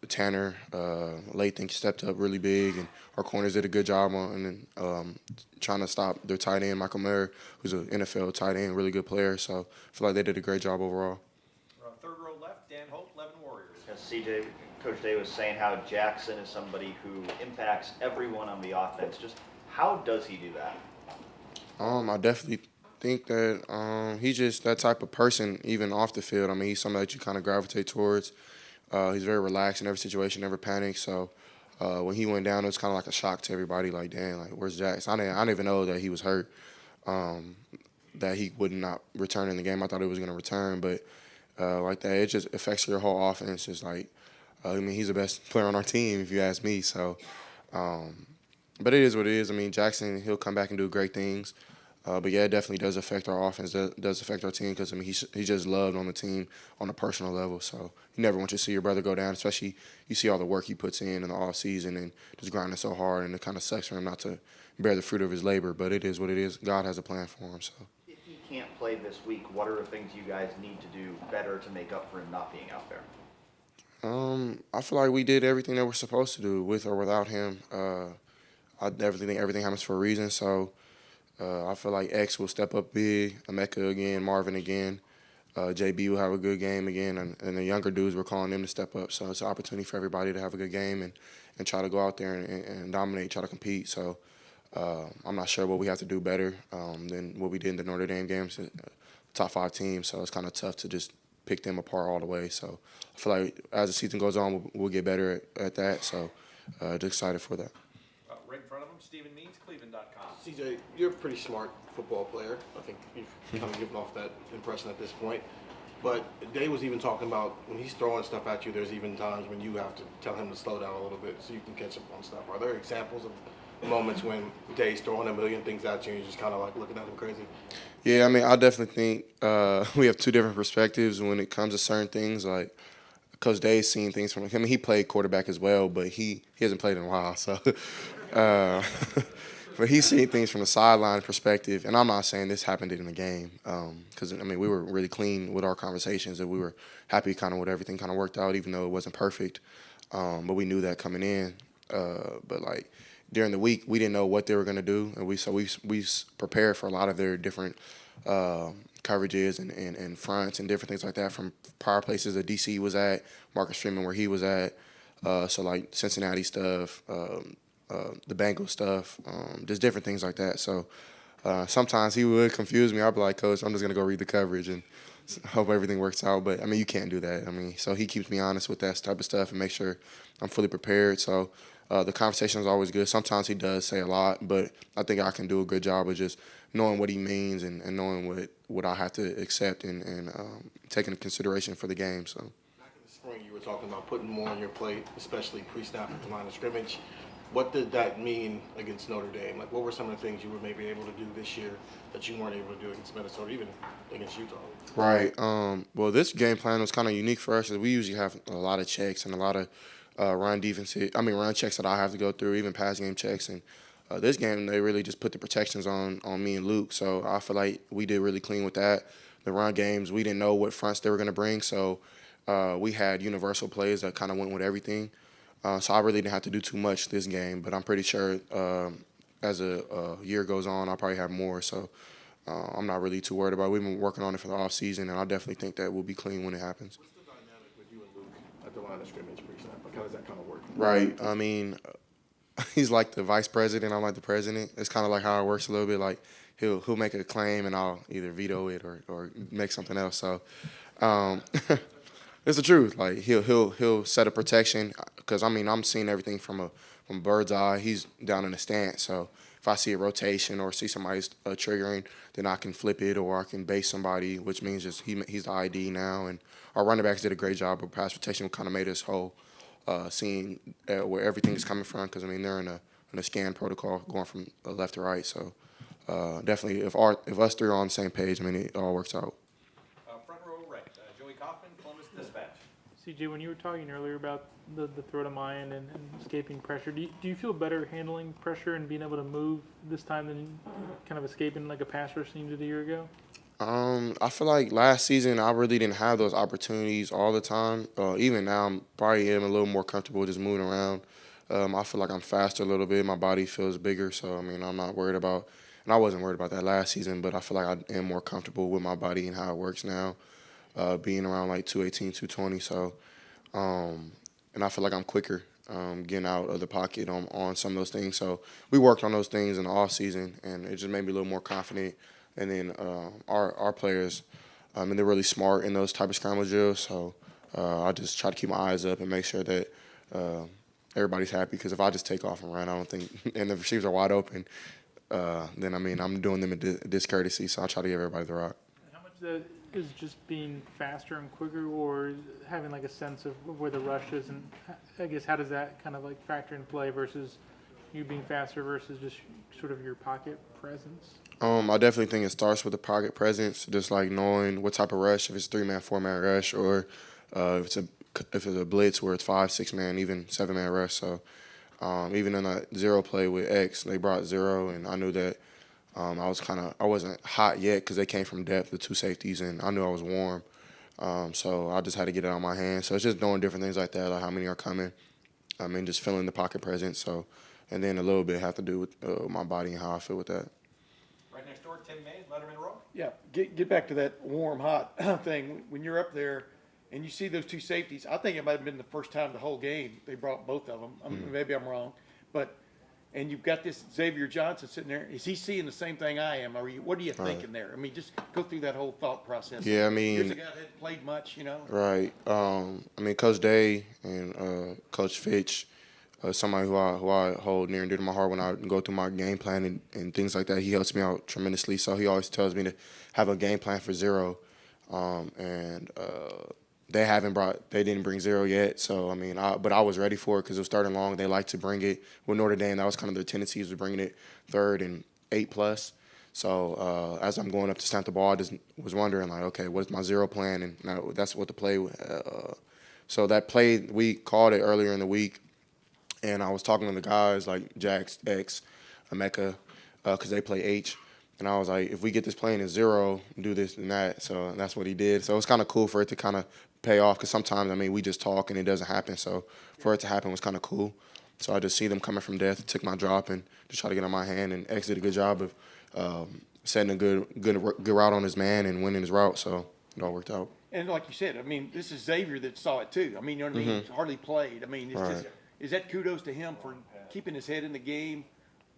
Tanner, Lathan stepped up really big, and our corners did a good job on trying to stop their tight end, Michael Mayer, who's an NFL tight end, really good player. So I feel like they did a great job overall. Third row left, Dan Hope, Lettermen Warriors. CJ, Coach Day was saying how Jackson is somebody who impacts everyone on the offense. Just how does he do that? I definitely think that he's just that type of person, even off the field. I mean, he's somebody that you kind of gravitate towards. He's very relaxed in every situation, never panics. So when he went down, it was kind of like a shock to everybody. Like, damn, like where's Jackson? I didn't even know that he was hurt, that he would not return in the game. I thought he was going to return, but like that, it just affects your whole offense. Just like, I mean, he's the best player on our team, if you ask me. So, but it is what it is. I mean, Jackson, he'll come back and do great things. But yeah, it definitely does affect our offense. Does affect our team because I mean he's just loved on the team on a personal level. So you never want to see your brother go down, especially you see all the work he puts in the off season and just grinding so hard, and it kind of sucks for him not to bear the fruit of his labor. But it is what it is. God has a plan for him. So if he can't play this week, what are the things you guys need to do better to make up for him not being out there? I feel like we did everything that we're supposed to do with or without him. I definitely think everything happens for a reason. So. I feel like X will step up big, Emeka again, Marvin again, JB will have a good game again, and the younger dudes, we're calling them to step up. So it's an opportunity for everybody to have a good game and try to go out there and dominate, try to compete. So I'm not sure what we have to do better than what we did in the Notre Dame games, top 5 teams. So it's kind of tough to just pick them apart all the way. So I feel like as the season goes on, we'll get better at that. So just excited for that. Right in front of him, Stephen Means, Cleveland.com. CJ, you're a pretty smart football player. I think you've kind of given off that impression at this point. But Day was even talking about when he's throwing stuff at you, there's even times when you have to tell him to slow down a little bit so you can catch up on stuff. Are there examples of moments when Day's throwing a million things at you and you're just kind of like looking at him crazy? Yeah, I mean, I definitely think we have two different perspectives when it comes to certain things. Like, Coach Day's seen things from him. He played quarterback as well, but he hasn't played in a while. So, but he's seen things from the sideline perspective. And I'm not saying this happened in the game because, I mean, we were really clean with our conversations and we were happy kind of with everything kind of worked out, even though it wasn't perfect. But we knew that coming in. But, like, during the week, we didn't know what they were going to do, and we prepared for a lot of their different coverages and fronts and different things like that from prior places that DC was at, Marcus Freeman where he was at, so like Cincinnati stuff, the Bengals stuff, just different things like that. So sometimes he would confuse me. I'd be like, Coach, I'm just going to go read the coverage and hope everything works out. But, I mean, you can't do that. I mean, so he keeps me honest with that type of stuff and make sure I'm fully prepared. So the conversation is always good. Sometimes he does say a lot, but I think I can do a good job of just knowing what he means and knowing what I have to accept and taking into consideration for the game. So. Back in the spring, you were talking about putting more on your plate, especially pre-snap at the line of scrimmage. What did that mean against Notre Dame? Like, what were some of the things you were maybe able to do this year that you weren't able to do against Minnesota, even against Utah? Right. Well, this game plan was kind of unique for us because we usually have a lot of checks and a lot of run checks that I have to go through, even pass game checks. And this game, they really just put the protections on me and Luke. So I feel like we did really clean with that. The run games, we didn't know what fronts they were going to bring. So we had universal plays that kind of went with everything. So I really didn't have to do too much this game, but I'm pretty sure as a year goes on, I'll probably have more. So I'm not really too worried about it. We've been working on it for the offseason, and I definitely think that we'll be clean when it happens. What's the dynamic with you and Luke at the line of scrimmage pre-snap? Like, how does that kind of work? Right. I mean, he's like the vice president. I'm like the president. It's kind of like how it works a little bit. Like he'll make a claim, and I'll either veto it or make something else. So it's the truth. Like he'll set a protection because I mean I'm seeing everything from bird's eye. He's down in the stance, so if I see a rotation or see somebody's triggering, then I can flip it or I can base somebody, which means just he's the ID now. And our running backs did a great job of pass protection. Kind of made us whole, seeing where everything is coming from because I mean they're in a scan protocol going from left to right. So definitely, if us three are on the same page, I mean it all works out. Front row right, Joey Kaufman, Columbus Dispatch. CJ, when you were talking earlier about the throw to Mayan and escaping pressure, do you feel better handling pressure and being able to move this time than kind of escaping like a pass rush team did a year ago? I feel like last season I really didn't have those opportunities all the time. Even now, I'm probably am a little more comfortable just moving around. I feel like I'm faster a little bit. My body feels bigger, so I mean I'm not worried about. And I wasn't worried about that last season, but I feel like I am more comfortable with my body and how it works now, being around like 218, 220. So, and I feel like I'm quicker getting out of the pocket on some of those things. So we worked on those things in the off season, and it just made me a little more confident. And then our players, and they're really smart in those type of scramble drills. So I just try to keep my eyes up and make sure that everybody's happy. Because if I just take off and run, I don't think, and the receivers are wide open, then I mean I'm doing them a discourtesy. So I try to give everybody the rock. How much of that is just being faster and quicker, or having like a sense of where the rush is, and I guess how does that kind of like factor in play versus you being faster versus just sort of your pocket presence? I definitely think it starts with the pocket presence, just like knowing what type of rush, if it's 3-man, 4-man rush, or if it's a blitz where it's 5, 6-man, even 7-man rush. So even in that zero play with X, they brought zero, and I knew that I wasn't hot yet because they came from depth, the two safeties, and I knew I was warm. So I just had to get it on my hands. So it's just doing different things like that, like how many are coming. I mean, just feeling the pocket presence. So, and then a little bit have to do with my body and how I feel with that. Right next door, Tim Mays, Lettermen Row. Yeah, get back to that warm, hot thing. When you're up there and you see those two safeties, I think it might have been the first time the whole game they brought both of them. Maybe I'm wrong, but and you've got this Xavier Johnson sitting there. Is he seeing the same thing I am? Or what are you thinking there? I mean, just go through that whole thought process. Yeah, I mean, here's a guy that hadn't played much, you know. Right. I mean, Coach Day and Coach Fitch, somebody who I hold near and dear to my heart when I go through my game plan and things like that. He helps me out tremendously. So he always tells me to have a game plan for zero, and they didn't bring zero yet. So I mean, but I was ready for it because it was starting long. They like to bring it with Notre Dame. That was kind of their tendency, was bringing it 3rd and 8+. So as I'm going up to snap the ball, I just was wondering like, okay, what's my zero plan? And that's what the play. So that play, we called it earlier in the week, and I was talking to the guys like Jax, X, Emeka, because they play H. And I was like, if we get this play in a zero, do this and that. So that's what he did. So it's kind of cool for it to kind of pay off because sometimes, I mean, we just talk and it doesn't happen. So for it to happen was kind of cool. So I just see them coming from death, took my drop, and just try to get on my hand, and X did a good job of setting a good route on his man and winning his route. So it all worked out. And like you said, I mean, this is Xavier that saw it too. I mean, you know what I mean? Mhm. Hardly played. I mean, it's Right. just, is that kudos to him for keeping his head in the game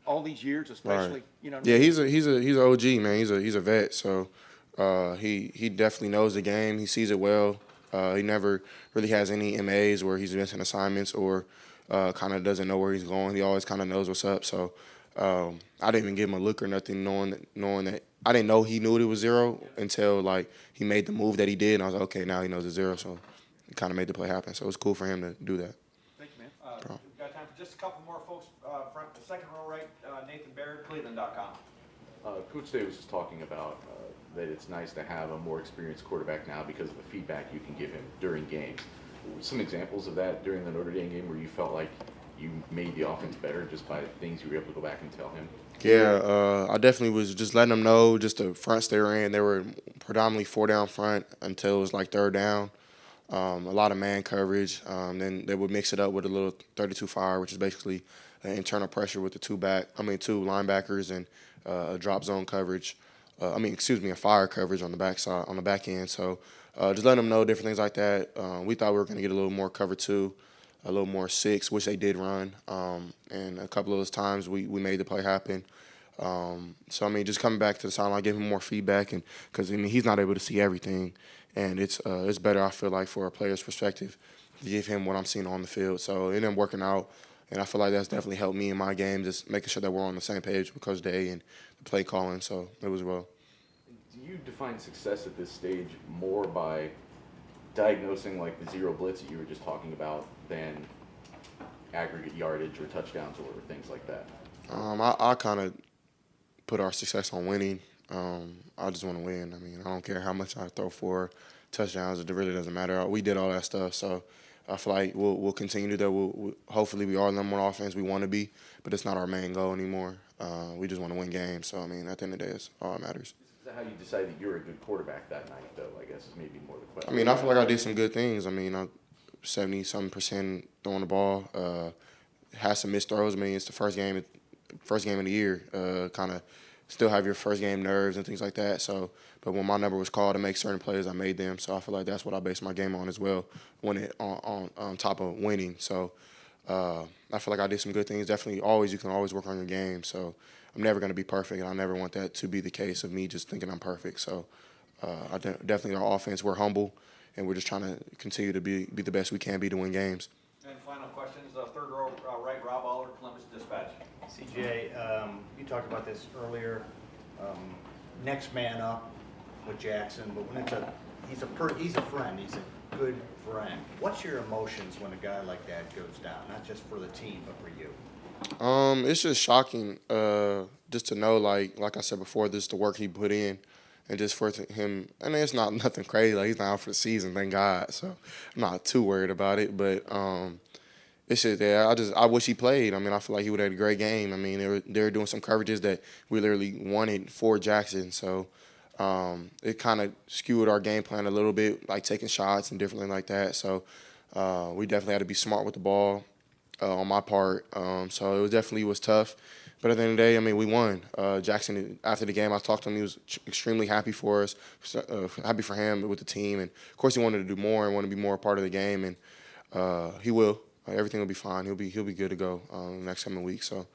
all these years, especially, Right. you know what I Yeah, mean? he's an OG, man. He's a vet, so he definitely knows the game. He sees it well. He never really has any MAs where he's missing assignments or kind of doesn't know where he's going. He always kind of knows what's up. So I didn't even give him a look or nothing, knowing that I didn't know he knew it was zero until like he made the move that he did, and I was like, okay, now he knows it's zero. So it kind of made the play happen. So it was cool for him to do that. Thank you, man. We've got time for just a couple more folks. Front, the second row right, Nathan Baird, Cleveland.com. Coach Day was just talking about that it's nice to have a more experienced quarterback now because of the feedback you can give him during games. Some examples of that during the Notre Dame game where you felt like you made the offense better just by things you were able to go back and tell him? Yeah, I definitely was just letting them know just the fronts they were in. They were predominantly 4 down front until it was like 3rd down. A lot of man coverage. Then they would mix it up with a little 32 fire, which is basically internal pressure with the 2 linebackers and a drop zone coverage. A fire coverage on the backside, on the back end. So just letting them know different things like that. We thought we were going to get a little more cover 2, a little more 6, which they did run. And a couple of those times we made the play happen. Just coming back to the sideline, giving him more feedback, and because he's not able to see everything, and it's better, I feel like, for a player's perspective to give him what I'm seeing on the field. So it ended up working out, and I feel like that's definitely helped me in my game, just making sure that we're on the same page with Coach Day and the play calling. So it was well. Do you define success at this stage more by diagnosing like the zero blitz that you were just talking about than aggregate yardage or touchdowns or things like that? I kind of put our success on winning. I just want to win. I don't care how much I throw for touchdowns. It really doesn't matter. We did all that stuff, so I feel like we'll continue to do that. Hopefully we are the number 1 offense we want to be, but it's not our main goal anymore. We just want to win games. So, at the end of the day, it's all that matters. Is that how you decide that you're a good quarterback that night, though? I guess is maybe more the question. I feel like I did some good things. I'm 70-something% throwing the ball. Had some missed throws. It's the first game of the year. Kind of still have your first game nerves and things like that. So, but when my number was called to make certain plays, I made them. So I feel like that's what I based my game on as well, on top of winning. So I feel like I did some good things. Definitely, you can always work on your game. So I'm never going to be perfect, and I never want that to be the case of me just thinking I'm perfect. So definitely our offense, we're humble, and we're just trying to continue to be the best we can be to win games. And final questions, third row right, Rob Aller, Columbus Dispatch. CJ, you talked about this earlier. Next man up with Jackson, but when he's a friend, he's a good friend. What's your emotions when a guy like that goes down? Not just for the team, but for you. It's just shocking, just to know, like I said before, this is the work he put in, and just for him. It's not nothing crazy. Like, he's not out for the season, thank God. So I'm not too worried about it. But it's just there. I wish he played. I feel like he would have had a great game. They were doing some coverages that we literally wanted for Jackson. So it kind of skewed our game plan a little bit, like taking shots and different things like that. So we definitely had to be smart with the ball on my part. So it definitely was tough. But at the end of the day, we won. Jackson, after the game, I talked to him. He was extremely happy for us, happy for him with the team. And, of course, he wanted to do more and wanted to be more a part of the game. And he will. Everything will be fine. He'll be good to go the next coming week. So.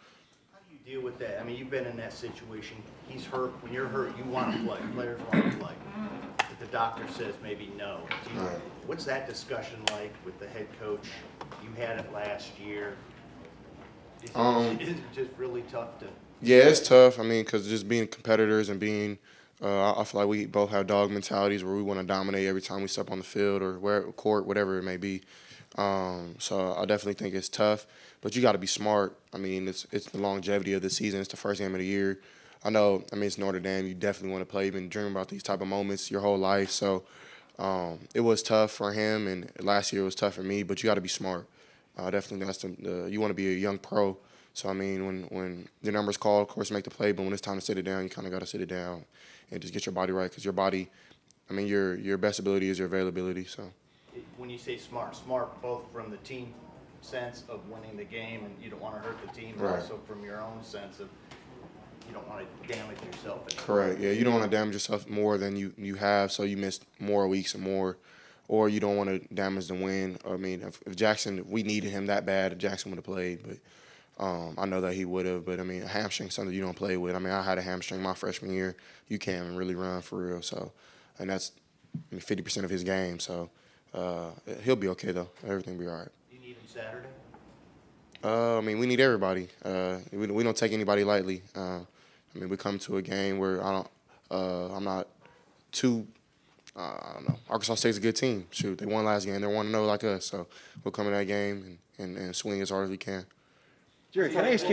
How do you deal with that? You've been in that situation. He's hurt. When you're hurt, you want to play. Players want to play. But the doctor says maybe no. What's that discussion like with the head coach? You had it last year. Is it just really tough to? Yeah, it's tough. Because just being competitors and being, I feel like we both have dog mentalities where we want to dominate every time we step on the field or court, whatever it may be. So I definitely think it's tough, but you got to be smart. It's the longevity of the season. It's the first game of the year. I know. It's Notre Dame. You definitely want to play. You've been dreaming about these type of moments your whole life. So it was tough for him, and last year it was tough for me. But you got to be smart. Definitely, that's you want to be a young pro. So when your number's called, of course, make the play. But when it's time to sit it down, you kind of got to sit it down and just get your body right, because your body, your best ability is your availability. So. When you say smart both from the team sense of winning the game, and you don't want to hurt the team, Right. also from your own sense of you don't want to damage yourself. Correct. Yeah, you don't want to damage yourself more than you have, so you miss more weeks or more, or you don't want to damage the win. I mean, if Jackson, we needed him that bad, Jackson would have played, but I know that he would have. But I mean, a hamstring, something you don't play with. I mean, I had a hamstring my freshman year. You can't even really run for real. So, and that's 50% of his game. So he'll be okay though. Everything will be all right. You need him Saturday? I mean, we need everybody. We don't take anybody lightly. I mean, we come to a game where I'm not too. I don't know. Arkansas State's a good team. Shoot, they won last game. They're 1-0 like us. So we'll come in that game and swing as hard as we can. Jerry, can I ask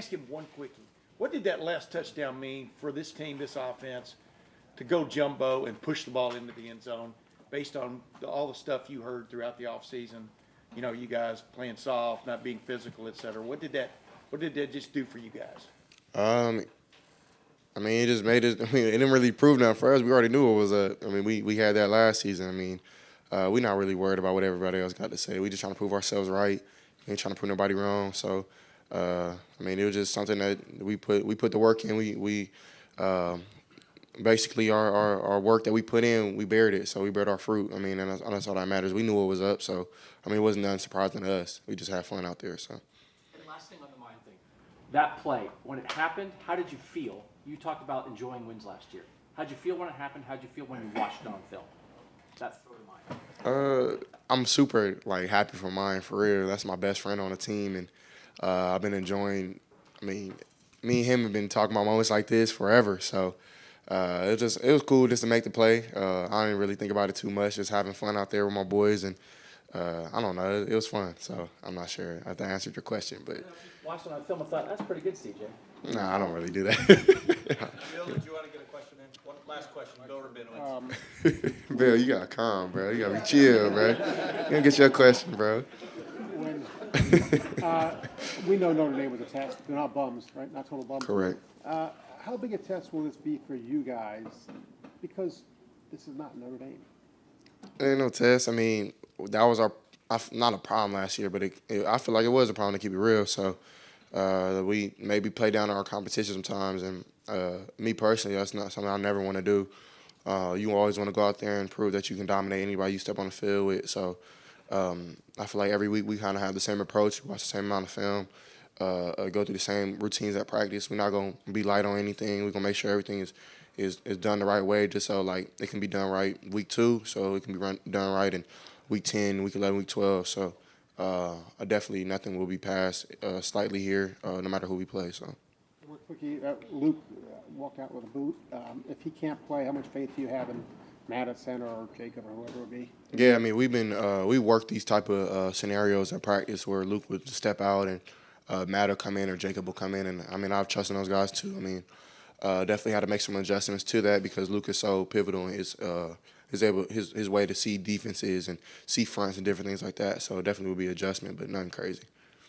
him one quickie? What did that last touchdown mean for this team, this offense, to go jumbo and push the ball into the end zone based on all the stuff you heard throughout the offseason? You know, you guys playing soft, not being physical, et cetera. What did that just do for you guys? I mean, it just made it. I mean, it didn't really prove nothing for us. We already knew it was a. I mean, we had that last season. I mean, we're not really worried about what everybody else got to say. We just trying to prove ourselves right. We ain't trying to prove nobody wrong. So, I mean, it was just something that we put the work in. We basically our work that we put in, we bared it. So we bared our fruit. I mean, and that's all that matters. We knew what was up. So, I mean, it wasn't nothing surprising to us. We just had fun out there. So. And last thing on the mind thing, that play, when it happened, how did you feel? You talked about enjoying wins last year. How'd you feel when it happened? How'd you feel when you watched it on film? That throw to mind. I'm super happy for mine, for real. That's my best friend on the team, and I've been enjoying. I mean, me and him have been talking about moments like this forever. So it was cool just to make the play. I didn't really think about it too much, just having fun out there with my boys, and I don't know, it was fun. So I'm not sure if I answered your question, but Watching on film, I thought that's pretty good, CJ. nah, I don't really do that. Bill, did you want to get a question in? One last question, Bill Rabinowitz. Bill, you gotta calm, bro. You gotta be chill, bro. You gotta get your question, bro. We know Notre Dame was a test. They're not bums, right? Not total bums. Correct. How big a test will this be for you guys? Because this is not Notre Dame. Ain't no test. I mean, that was not a problem last year, but I feel like it was a problem, to keep it real. So we maybe play down our competition sometimes, and me personally, that's not something I never want to do. You always want to go out there and prove that you can dominate anybody you step on the field with. So I feel like every week we kind of have the same approach, watch the same amount of film, go through the same routines at practice. We're not going to be light on anything. We're going to make sure everything is done the right way, just so it can be done right week 2, so it can be done right in week 10, week 11, week 12. So definitely nothing will be passed slightly here, no matter who we play. So. Real quickie, Luke walked out with a boot. If he can't play, how much faith do you have in Madison or Jacob or whoever it would be? Yeah, I mean, we worked these type of scenarios in practice where Luke would step out and Matt will come in or Jacob will come in, and I mean, I've trusted those guys too. I mean, definitely had to make some adjustments to that because Luke is so pivotal in his way to see defenses and see fronts and different things like that. So it definitely will be adjustment, but nothing crazy.